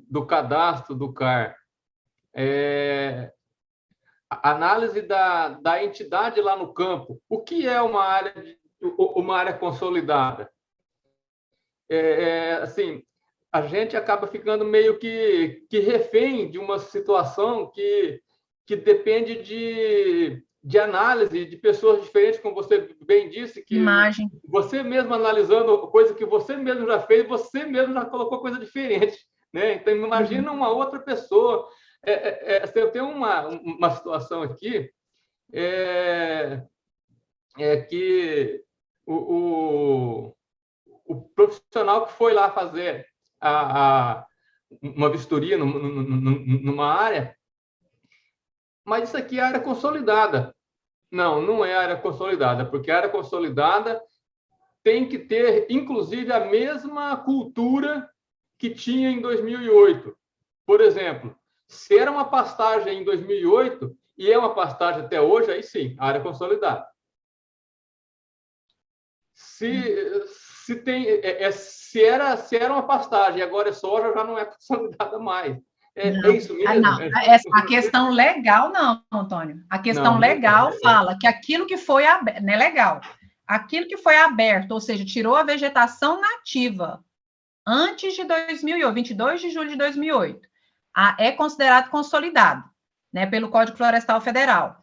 do cadastro do CAR, a análise da entidade lá no campo. O que é uma área consolidada? Assim, a gente acaba ficando meio que refém de uma situação que depende de análise de pessoas diferentes, como você bem disse, que imagem. Você mesmo analisando coisa que você mesmo já fez, você mesmo já colocou coisa diferente, né? Então, imagina uma outra pessoa. Eu tenho uma situação aqui que o profissional que foi lá fazer uma vistoria numa área, mas isso aqui é área consolidada. Não é área consolidada, porque a área consolidada tem que ter, inclusive, a mesma cultura que tinha em 2008. Por exemplo, se era uma pastagem em 2008 e é uma pastagem até hoje, aí sim, área consolidada. Se era uma pastagem e agora é soja, já não é consolidada mais. É isso mesmo? Não. A questão legal, não, Antônio. A questão legal fala que aquilo que foi aberto, não é legal. Aquilo que foi aberto, ou seja, tirou a vegetação nativa antes de 2008, 22 de julho de 2008, é considerado consolidado, né, pelo Código Florestal Federal.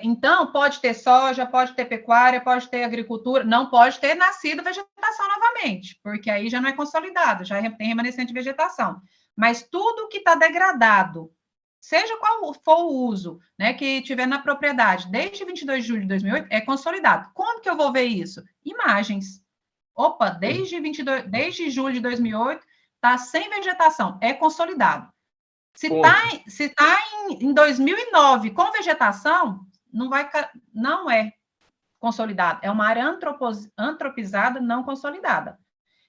Então, pode ter soja, pode ter pecuária, pode ter agricultura, não pode ter nascido vegetação novamente, porque aí já não é consolidado, já tem remanescente de vegetação. Mas tudo que está degradado, seja qual for o uso, né, que tiver na propriedade, desde 22 de julho de 2008, é consolidado. Como que eu vou ver isso? Imagens. Opa, desde julho de 2008, está sem vegetação, é consolidado. Se está em 2009 com vegetação, não é consolidado. É uma área antropizada, não consolidada.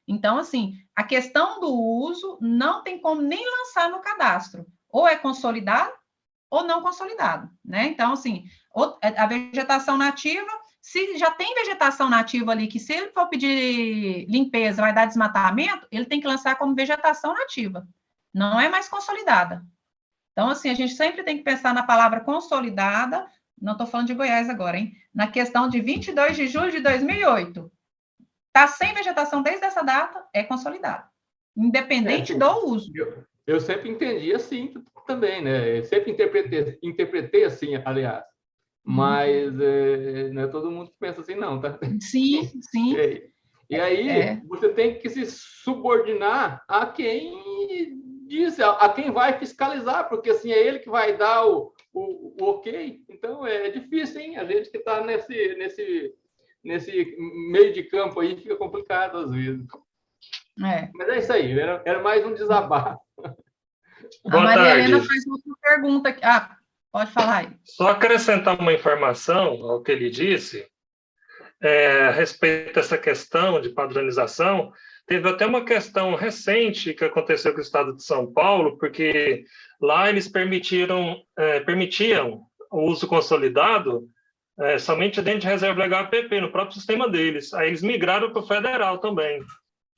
Então, assim, a questão do uso não tem como nem lançar no cadastro. Ou é consolidado ou não consolidado, né? Então, assim, a vegetação nativa, se já tem vegetação nativa ali, que se ele for pedir limpeza, vai dar desmatamento, ele tem que lançar como vegetação nativa. Não é mais consolidada. Então, assim, a gente sempre tem que pensar na palavra consolidada, não estou falando de Goiás agora, hein? Na questão de 22 de julho de 2008. Está sem vegetação desde essa data, é consolidado. Independente do uso. Eu sempre entendi assim também, né? Eu sempre interpretei assim, aliás. Mas não é todo mundo que pensa assim, não, tá? Sim. E aí, você tem que se subordinar a quem diz, a quem vai fiscalizar, porque assim é ele que vai dar o ok. Então, é difícil, hein? A gente que está nesse meio de campo aí fica complicado às vezes. Mas é isso aí, era mais um desabafo. A Maria Helena faz outra pergunta aqui. Pode falar aí. Só acrescentar uma informação ao que ele disse, a respeito dessa questão de padronização. Teve até uma questão recente que aconteceu com o estado de São Paulo, porque lá eles permitiam o uso consolidado somente dentro de reserva legal APP, no próprio sistema deles. Aí eles migraram para o federal também.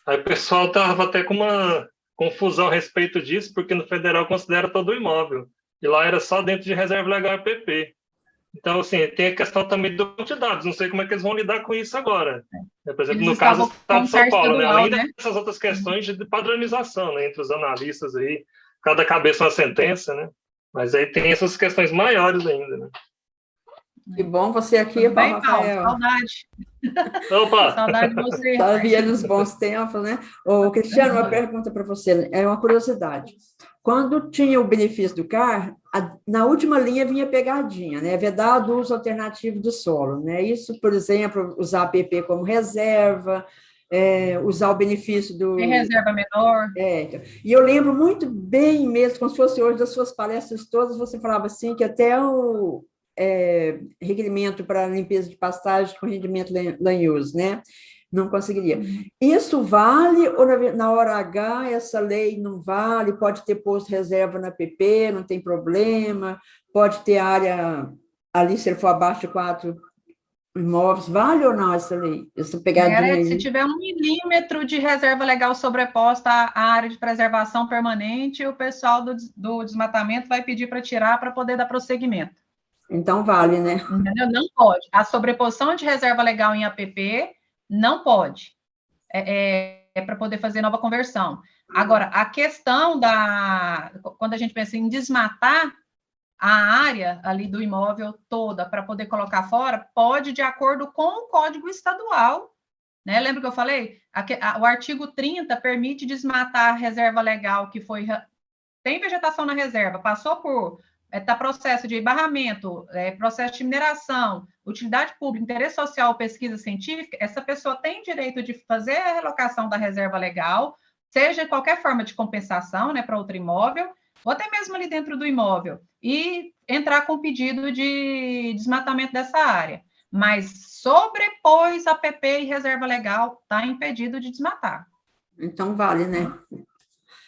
Aí o pessoal estava até com uma confusão a respeito disso, porque no federal considera todo o imóvel. E lá era só dentro de reserva legal APP. Então, assim, tem a questão também do banco de dados. Não sei como é que eles vão lidar com isso agora. Por exemplo, Eles no caso do Estado de São Paulo, né? Além né? dessas outras questões de padronização, né? Entre os analistas aí, cada cabeça uma sentença, né? Mas aí tem essas questões maiores ainda, né? Que bom você aqui, Tudo bem, Paulo? Rafael. Saudade. Opa! Saudade de você. Sabia nos bons tempos, né? Ô, Cristiano, uma pergunta para você, é uma curiosidade. Quando tinha o benefício do CAR, na última linha vinha pegadinha, né? Vedado o uso alternativo do solo, né? Isso, por exemplo, usar a APP como reserva, usar o benefício do... Tem reserva menor. Então. E eu lembro muito bem mesmo, como se fosse hoje, das suas palestras todas, você falava assim, que até o requerimento para limpeza de pastagem com rendimento land use, né? Não conseguiria. Isso vale ou na hora H essa lei não vale? Pode ter posto reserva na PP, não tem problema, pode ter área ali, se ele for abaixo de 4 imóveis, vale ou não essa lei? Essa pegadinha aí? Se tiver 1 milímetro de reserva legal sobreposta à área de preservação permanente, o pessoal do desmatamento vai pedir para tirar para poder dar prosseguimento. Então vale, né? Entendeu? Não pode. A sobreposição de reserva legal em APP não pode. Para poder fazer nova conversão. Agora, a questão quando a gente pensa em desmatar a área ali do imóvel toda para poder colocar fora, pode de acordo com o Código Estadual, né? Lembra que eu falei? O artigo 30 permite desmatar a reserva legal que tem vegetação na reserva, passou por processo de barramento, processo de mineração, utilidade pública, interesse social, pesquisa científica, essa pessoa tem direito de fazer a relocação da reserva legal, seja qualquer forma de compensação, né, para outro imóvel, ou até mesmo ali dentro do imóvel, e entrar com pedido de desmatamento dessa área. Mas sobrepôs a PP e reserva legal, está impedido de desmatar. Então vale, né?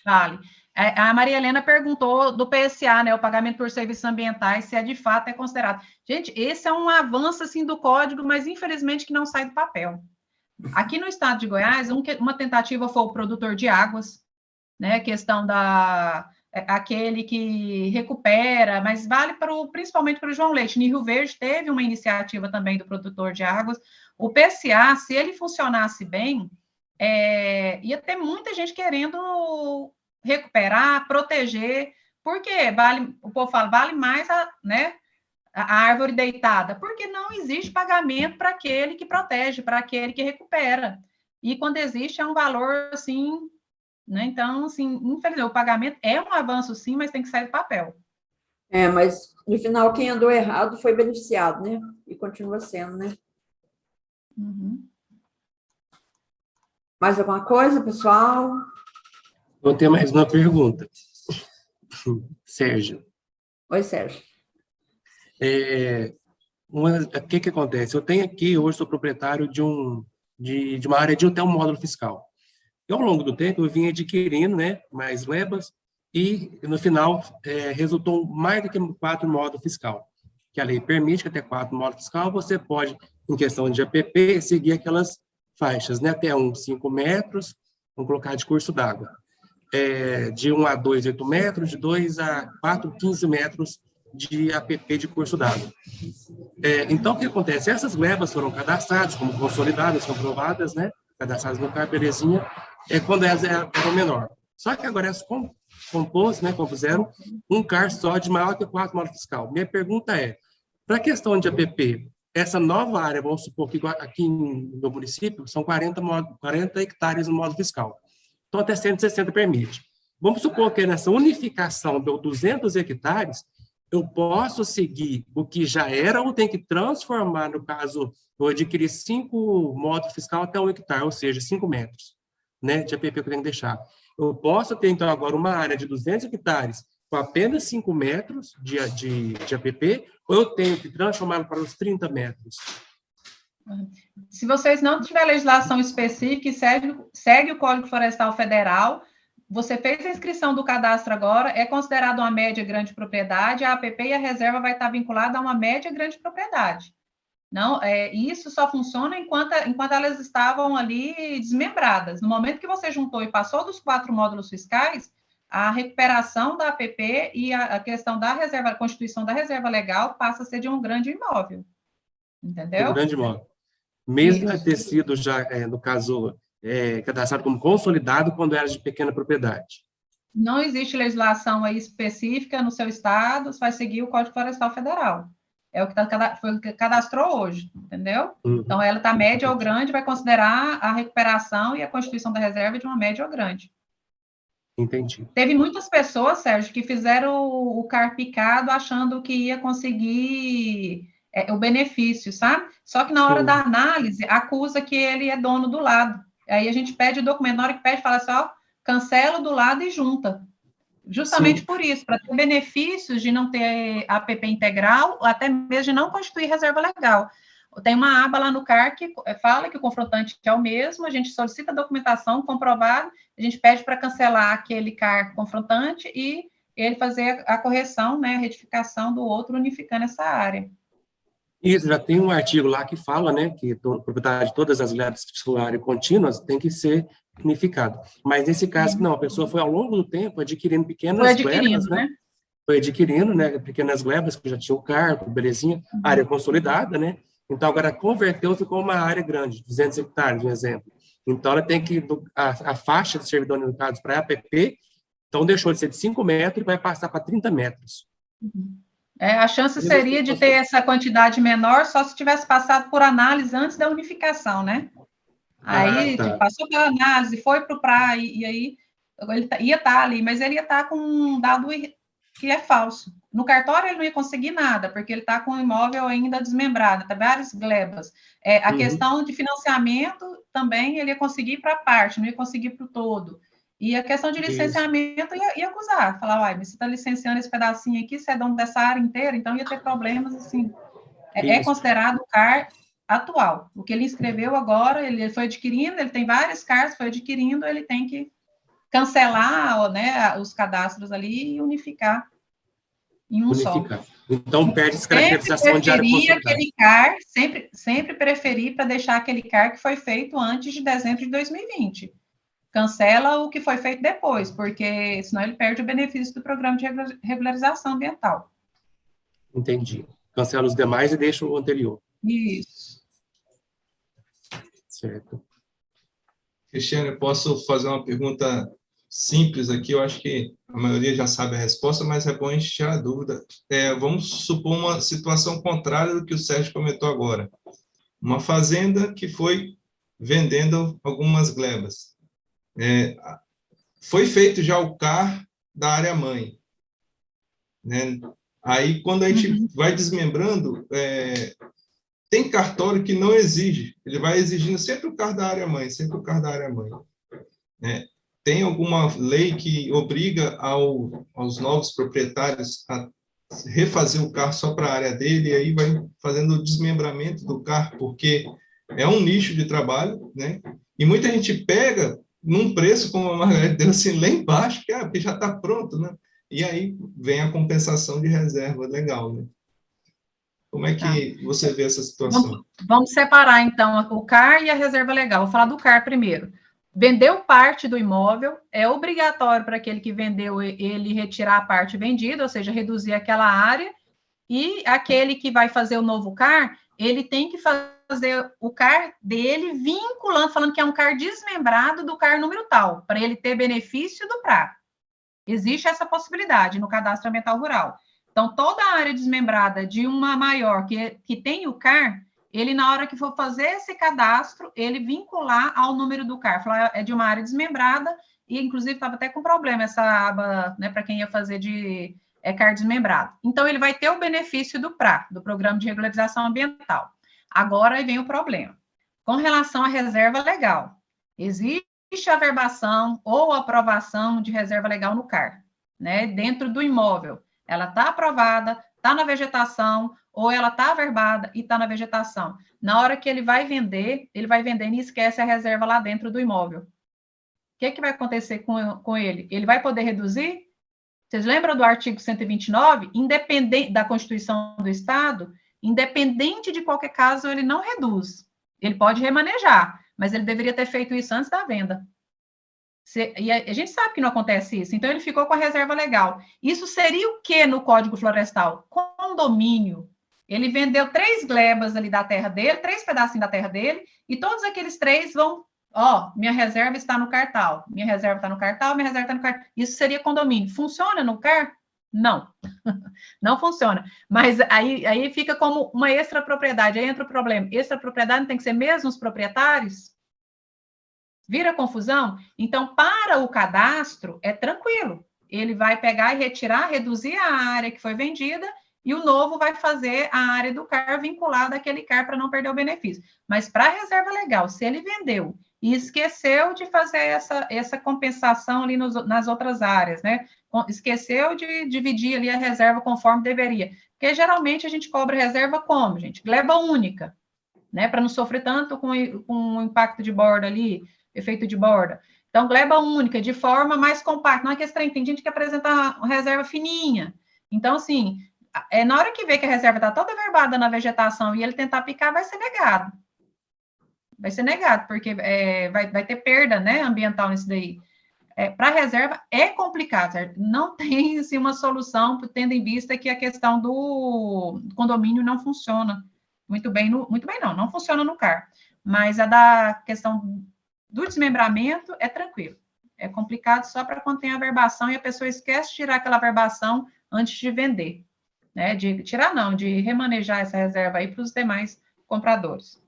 Vale. A Maria Helena perguntou do PSA, né, o pagamento por serviços ambientais, se de fato é considerado. Gente, esse é um avanço, assim, do código, mas infelizmente que não sai do papel. Aqui no estado de Goiás, uma tentativa foi o produtor de águas, né, questão aquele que recupera, mas vale principalmente para o João Leite. Em Rio Verde teve uma iniciativa também do produtor de águas. O PSA, se ele funcionasse bem, ia ter muita gente querendo recuperar, proteger, porque o povo fala, vale mais a árvore deitada, porque não existe pagamento para aquele que protege, para aquele que recupera. E quando existe, é um valor, assim, né? Então, assim, infelizmente, o pagamento é um avanço, sim, mas tem que sair do papel. Mas, no final, quem andou errado foi beneficiado, né? E continua sendo, né? Uhum. Mais alguma coisa, pessoal? Vou ter mais uma pergunta. Sérgio. Oi, Sérgio. O que acontece? Eu tenho aqui, hoje sou proprietário de uma área de até um módulo fiscal. E ao longo do tempo eu vim adquirindo, né, mais lebas e no final resultou mais do que 4 módulos fiscal. Que a lei permite que até 4 módulos fiscal você pode, em questão de APP, seguir aquelas faixas, né, até 5 metros, vamos colocar de curso d'água. De 1 a 2, 8 metros, de 2 a 4, 15 metros de APP de curso d'água. Então, o que acontece? Essas glebas foram cadastradas como consolidadas, comprovadas, né? Cadastradas no CAR, belezinha, quando elas eram menor. Só que agora elas compuseram um CAR só de maior que 4 módulos fiscal. Minha pergunta para a questão de APP, essa nova área, vamos supor que aqui no município, são 40 hectares no módulo fiscal. Então, até 160 permite. Vamos supor que nessa unificação deu 200 hectares, eu posso seguir o que já era ou tem que transformar, no caso, eu adquirir 5 módulos fiscal até 1 hectare, ou seja, 5 metros, né, de APP que eu tenho que deixar. Eu posso ter, então, agora uma área de 200 hectares, com apenas 5 metros de APP, ou eu tenho que transformá-lo para os 30 metros? Se vocês não tiverem legislação específica e segue o Código Florestal Federal, você fez a inscrição do cadastro agora, é considerado uma média grande propriedade, a APP e a reserva vai estar vinculada a uma média grande propriedade. Não, isso só funciona enquanto elas estavam ali desmembradas. No momento que você juntou e passou dos 4 módulos fiscais, a recuperação da APP e a questão da reserva, a constituição da reserva legal passa a ser de um grande imóvel. Entendeu? Um grande imóvel. Mesmo ter sido já, no caso, cadastrado como consolidado quando era de pequena propriedade. Não existe legislação aí específica no seu estado, você vai seguir o Código Florestal Federal. É o que foi o que cadastrou hoje, entendeu? Uhum. Então, ela está média ou grande, vai considerar a recuperação e a constituição da reserva de uma média ou grande. Entendi. Teve muitas pessoas, Sérgio, que fizeram o CAR picado achando que ia conseguir o benefício, sabe? Só que na hora da análise, acusa que ele é dono do lado. Aí a gente pede o documento, na hora que pede, fala assim, ó, cancela do lado e junta. Justamente por isso, para ter benefícios de não ter APP integral, ou até mesmo de não constituir reserva legal. Tem uma aba lá no CAR que fala que o confrontante é o mesmo, a gente solicita a documentação comprovada, a gente pede para cancelar aquele CAR confrontante e ele fazer a correção, né, a retificação do outro, unificando essa área. Isso, já tem um artigo lá que fala, né, que a propriedade de todas as glebas titulares contínuas tem que ser unificado. Mas nesse caso, não, a pessoa foi ao longo do tempo adquirindo pequenas glebas, né? Foi adquirindo, né, pequenas glebas que já tinha o cargo, belezinha, área consolidada, né? Então, agora converteu, ficou uma área grande, 200 hectares, um exemplo. Então, ela tem que, a faixa de servidão unificados para a APP, então deixou de ser de 5 metros e vai passar para 30 metros. A chance seria de ter essa quantidade menor só se tivesse passado por análise antes da unificação, né? Aí, passou pela análise, foi para o PRA, e aí ele ia estar ali, mas ele ia estar com um dado que é falso. No cartório, ele não ia conseguir nada, porque ele está com o imóvel ainda desmembrado, tá várias glebas. A questão de financiamento também, ele ia conseguir para a parte, não ia conseguir para o todo. E a questão de licenciamento ia acusar, falar, uai, mas você está licenciando esse pedacinho aqui, você é dono dessa área inteira, então ia ter problemas, assim. É considerado o CAR atual. O que ele inscreveu agora, ele foi adquirindo, ele tem vários CARs, foi adquirindo, ele tem que cancelar, né, os cadastros ali e unificar em um só. Então, perde essa caracterização de área consolidada. Aquele CAR, sempre preferi para deixar aquele CAR que foi feito antes de dezembro de 2020. Cancela o que foi feito depois, porque senão ele perde o benefício do programa de regularização ambiental. Entendi. Cancela os demais e deixa o anterior. Isso. Certo. Cristiane, eu posso fazer uma pergunta simples aqui? Eu acho que a maioria já sabe a resposta, mas é bom a gente tirar a dúvida. Vamos supor uma situação contrária do que o Sérgio comentou agora. Uma fazenda que foi vendendo algumas glebas. Foi feito já o CAR da área-mãe. Né? Aí, quando a gente vai desmembrando, tem cartório que não exige. Ele vai exigindo sempre o CAR da área-mãe, sempre o CAR da área-mãe. Tem alguma lei que obriga aos novos proprietários a refazer o CAR só para a área dele, e aí vai fazendo o desmembramento do CAR, porque é um nicho de trabalho, né? E muita gente pega num preço, como a Margarete deu assim, lá embaixo, que já está pronto, né? E aí vem a compensação de reserva legal, né? Como é que você vê essa situação? Vamos separar, então, o CAR e a reserva legal. Vou falar do CAR primeiro. Vendeu parte do imóvel, é obrigatório para aquele que vendeu ele retirar a parte vendida, ou seja, reduzir aquela área, e aquele que vai fazer o novo CAR, ele tem que fazer o CAR dele vinculando, falando que é um CAR desmembrado do CAR número tal, para ele ter benefício do PRA. Existe essa possibilidade no cadastro ambiental rural. Então, toda a área desmembrada de uma maior que tem o CAR, ele, na hora que for fazer esse cadastro, ele vincular ao número do CAR. Falar, é de uma área desmembrada, e, inclusive, estava até com problema essa aba, né, para quem ia fazer de CAR desmembrado. Então, ele vai ter o benefício do PRA, do Programa de Regularização Ambiental. Agora, aí vem o problema. Com relação à reserva legal, existe a averbação ou aprovação de reserva legal no CAR. né, dentro do imóvel. Ela está aprovada, está na vegetação, ou ela está averbada e está na vegetação. Na hora que ele vai vender e esquece a reserva lá dentro do imóvel. O que vai acontecer com ele? Ele vai poder reduzir? Vocês lembram do artigo 129? Independente da Constituição do Estado, independente de qualquer caso, ele não reduz. Ele pode remanejar, mas ele deveria ter feito isso antes da venda. E a gente sabe que não acontece isso, então ele ficou com a reserva legal. Isso seria o que no Código Florestal? Condomínio. Ele vendeu 3 glebas ali da terra dele, 3 pedacinhos da terra dele, e todos aqueles 3 vão, minha reserva está no cartão, minha reserva está no cartão, minha reserva está no cartão. Isso seria condomínio. Funciona no CAR? Não. Não funciona. Mas aí fica como uma extrapropriedade. Aí entra o problema. Extrapropriedade não tem que ser mesmo os proprietários? Vira confusão? Então, para o cadastro, é tranquilo. Ele vai pegar e retirar, reduzir a área que foi vendida, e o novo vai fazer a área do CAR vinculada àquele CAR para não perder o benefício. Mas para a reserva legal, se ele vendeu e esqueceu de fazer essa compensação ali nas outras áreas, né? Esqueceu de dividir ali a reserva conforme deveria. Porque geralmente a gente cobra reserva como, gente? Gleba única, né? Para não sofrer tanto com o impacto de borda ali, efeito de borda. Então, gleba única, de forma mais compacta. Não é que esse trem, tem gente que apresenta uma reserva fininha. Então, assim, na hora que vê que a reserva está toda averbada na vegetação e ele tentar picar, vai ser negado. Vai ser negado, porque vai ter perda, né, ambiental nisso daí. Para reserva é complicado, certo? Não tem assim, uma solução, tendo em vista que a questão do condomínio não funciona muito bem, não funciona no CAR. Mas a da questão do desmembramento é tranquilo. É complicado só para quando tem a averbação e a pessoa esquece de tirar aquela averbação antes de vender. Né? De remanejar essa reserva aí para os demais compradores.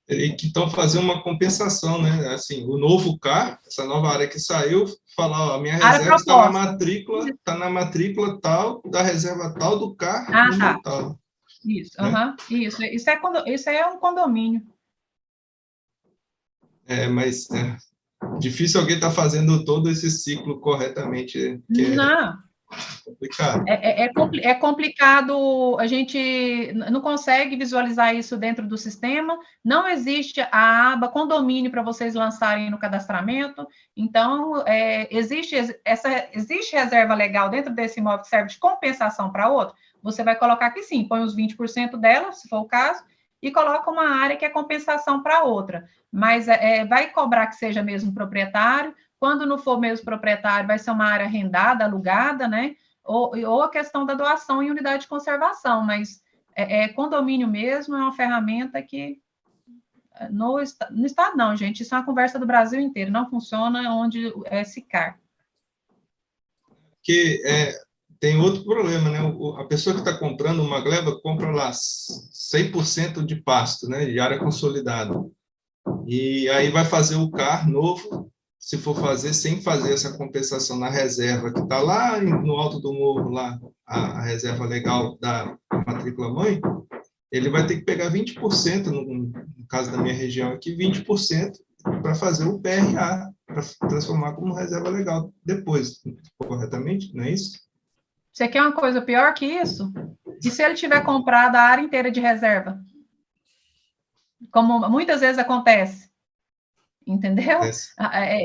Teria que, então, fazer uma compensação, né? Assim, o novo CAR, essa nova área que saiu, falar, a minha reserva está na matrícula tal, da reserva tal do CAR, tá. tal. Isso, né? Isso é um condomínio. Mas difícil alguém estar fazendo todo esse ciclo corretamente. Não. Complicado. É complicado, a gente não consegue visualizar isso dentro do sistema, não existe a aba condomínio para vocês lançarem no cadastramento, então, existe reserva legal dentro desse imóvel que serve de compensação para outro, você vai colocar que sim, põe os 20% dela, se for o caso, e coloca uma área que é compensação para outra, mas vai cobrar que seja mesmo proprietário, quando não for mesmo proprietário, vai ser uma área arrendada, alugada, né? Ou a questão da doação em unidade de conservação, mas condomínio mesmo é uma ferramenta que no Estado não, gente, isso é uma conversa do Brasil inteiro, não funciona onde é SICAR. Que tem outro problema, né? A pessoa que está comprando uma gleba compra lá 100% de pasto, né? De área consolidada. E aí vai fazer o CAR novo, se for fazer, sem fazer essa compensação na reserva, que está lá no alto do morro, lá, a reserva legal da matrícula mãe, ele vai ter que pegar 20%, no caso da minha região aqui, 20% para fazer o PRA, para transformar como reserva legal depois, corretamente, não é isso? Você quer uma coisa pior que isso? E se ele tiver comprado a área inteira de reserva? Como muitas vezes acontece. Entendeu?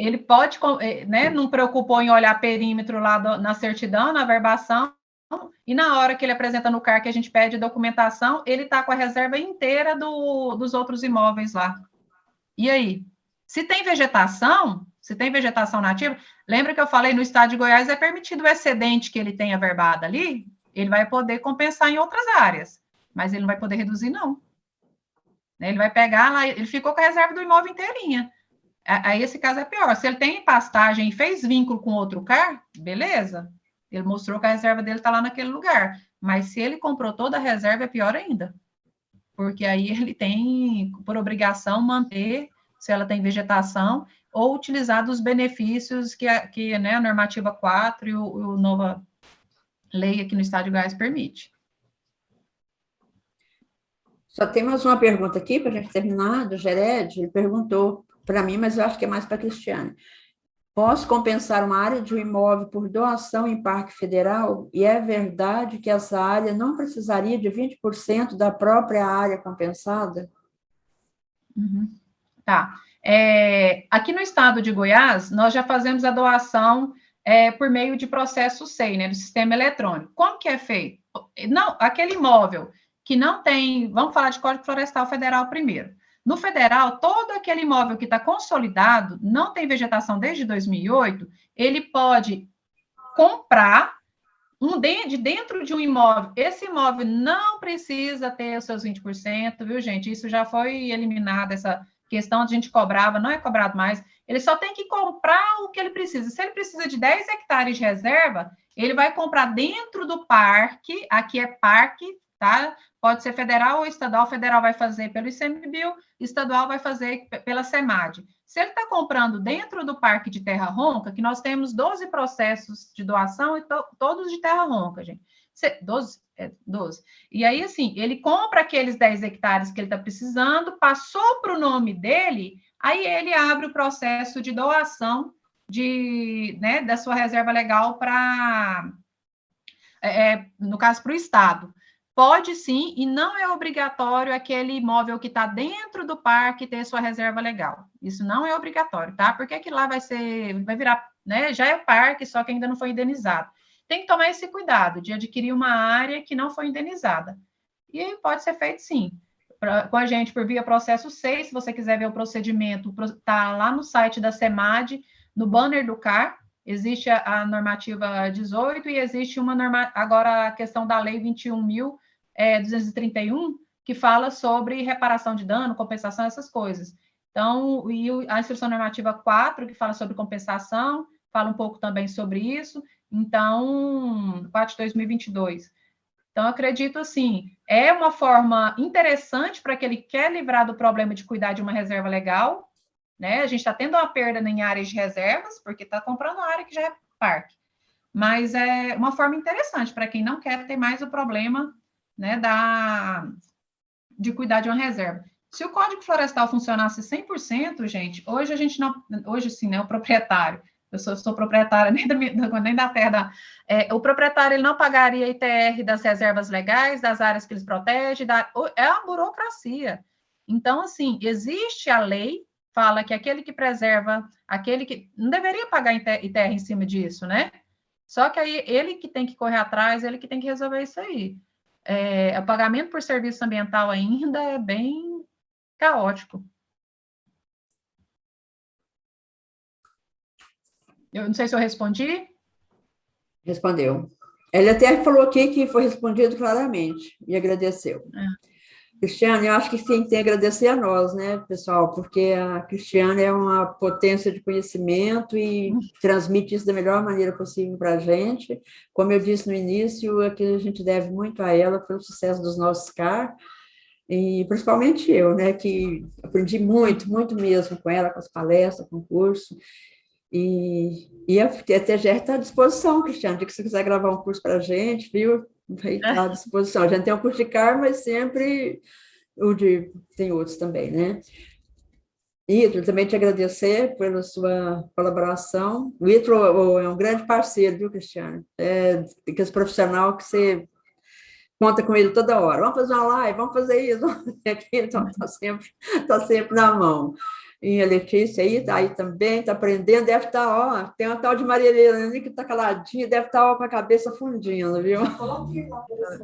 Ele pode, né, não preocupou em olhar perímetro lá na certidão, na averbação, e na hora que ele apresenta no CAR que a gente pede documentação, ele está com a reserva inteira dos outros imóveis lá. E aí? Se tem vegetação nativa, lembra que eu falei no estado de Goiás é permitido o excedente que ele tem averbado ali, ele vai poder compensar em outras áreas, mas ele não vai poder reduzir, não. Ele vai pegar lá, ele ficou com a reserva do imóvel inteirinha. Aí esse caso é pior. Se ele tem pastagem e fez vínculo com outro CAR, beleza. Ele mostrou que a reserva dele está lá naquele lugar. Mas se ele comprou toda a reserva, é pior ainda. Porque aí ele tem, por obrigação, manter, se ela tem vegetação, ou utilizar dos benefícios que né, a normativa 4 e a nova lei aqui no Estado de Goiás permite. Só tem mais uma pergunta aqui para a gente terminar, do Gered. Ele perguntou para mim, mas eu acho que é mais para a Cristiane. posso compensar uma área de um imóvel por doação em parque federal? E é verdade que essa área não precisaria de 20% da própria área compensada? Uhum. Tá. Aqui no estado de Goiás, nós já fazemos a doação por meio de processo SEI, né, do sistema eletrônico. Como que é feito? Não, aquele imóvel que não tem, vamos falar de Código Florestal Federal primeiro. No federal, todo aquele imóvel que está consolidado, não tem vegetação desde 2008, ele pode comprar de dentro de um imóvel. Esse imóvel não precisa ter os seus 20%, viu, gente? Isso já foi eliminado, essa questão de a gente cobrava, não é cobrado mais. Ele só tem que comprar o que ele precisa. Se ele precisa de 10 hectares de reserva, ele vai comprar dentro do parque, aqui é parque, tá? Pode ser federal ou estadual, federal vai fazer pelo ICMBio, estadual vai fazer pela SEMAD. Se ele está comprando dentro do parque de terra ronca, que nós temos 12 processos de doação e todos de terra ronca, gente. 12. E aí, assim, ele compra aqueles 10 hectares que ele está precisando, passou para o nome dele, aí ele abre o processo de doação da sua reserva legal para, no caso, para o Estado. Pode sim, e não é obrigatório aquele imóvel que está dentro do parque ter sua reserva legal. Isso não é obrigatório, tá? Porque aquilo lá vai virar, né? Já é parque, só que ainda não foi indenizado. Tem que tomar esse cuidado de adquirir uma área que não foi indenizada. E pode ser feito sim. Com a gente, por via processo 6, se você quiser ver o procedimento, está lá no site da SEMAD, no banner do CAR, existe a normativa 18 e existe agora a questão da lei 21.231, que fala sobre reparação de dano, compensação, essas coisas. Então, e a instrução normativa 4, que fala sobre compensação, fala um pouco também sobre isso. Então, 4 de 2022. Então, eu acredito, assim, é uma forma interessante para aquele que quer livrar do problema de cuidar de uma reserva legal, né? A gente está tendo uma perda em áreas de reservas, porque está comprando uma área que já é parque. Mas é uma forma interessante para quem não quer ter mais o problema, né, de cuidar de uma reserva. Se o Código Florestal funcionasse 100%, gente, hoje a gente não... Hoje, sim, né, o proprietário... Eu sou proprietária nem da terra. O proprietário ele não pagaria ITR das reservas legais, das áreas que eles protegem, é a burocracia. Então, assim, existe a lei, fala que aquele que preserva, aquele que não deveria pagar ITR em cima disso, né? Só que aí ele que tem que correr atrás, ele que tem que resolver isso aí. O pagamento por serviço ambiental ainda é bem caótico. Eu não sei se eu respondi. Respondeu. Ele até falou aqui que foi respondido claramente e agradeceu. Cristiane, eu acho que tem que agradecer a nós, né, pessoal, porque a Cristiane é uma potência de conhecimento e transmite isso da melhor maneira possível para a gente. Como eu disse no início, é que a gente deve muito a ela pelo sucesso dos nossos CAR, e principalmente eu, né, que aprendi muito, muito mesmo com ela, com as palestras, com o curso. E a TGR está à disposição, Cristiane, se você quiser gravar um curso para a gente, viu? Vai estar à disposição. A gente tem um curso de CAR, mas sempre tem outros também, né? Ítalo, também te agradecer pela sua colaboração. O Ítalo é um grande parceiro, viu, Cristiane? Esse profissional que você conta com ele toda hora. Vamos fazer uma live, vamos fazer isso. Então, está sempre na mão. E a Letícia aí também está aprendendo, deve estar, tem uma tal de Maria Helena que está caladinha, deve estar com a cabeça fundindo, viu?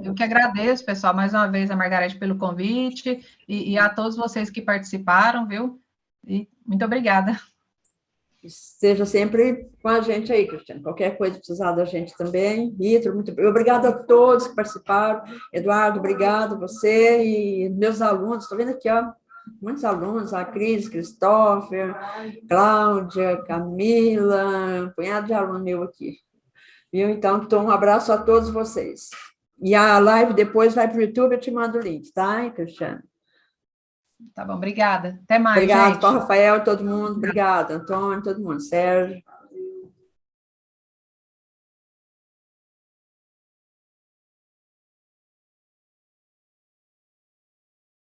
Eu que agradeço, pessoal, mais uma vez a Margarete pelo convite e a todos vocês que participaram, viu? E muito obrigada. Seja sempre com a gente aí, Cristiane. Qualquer coisa precisar da gente também. Ítalo, muito obrigada a todos que participaram. Eduardo, obrigado a você e meus alunos. Estou vendo aqui, ó, muitos alunos, a Cris, Christopher, Cláudia, Camila, um punhado de aluno meu aqui. Viu? Então, um abraço a todos vocês. E a live depois vai para o YouTube, eu te mando o link, tá, Cristiane? Tá bom, obrigada. Até mais, obrigado, gente. Paulo Rafael, todo mundo. Obrigada, Antônio, todo mundo. Sérgio.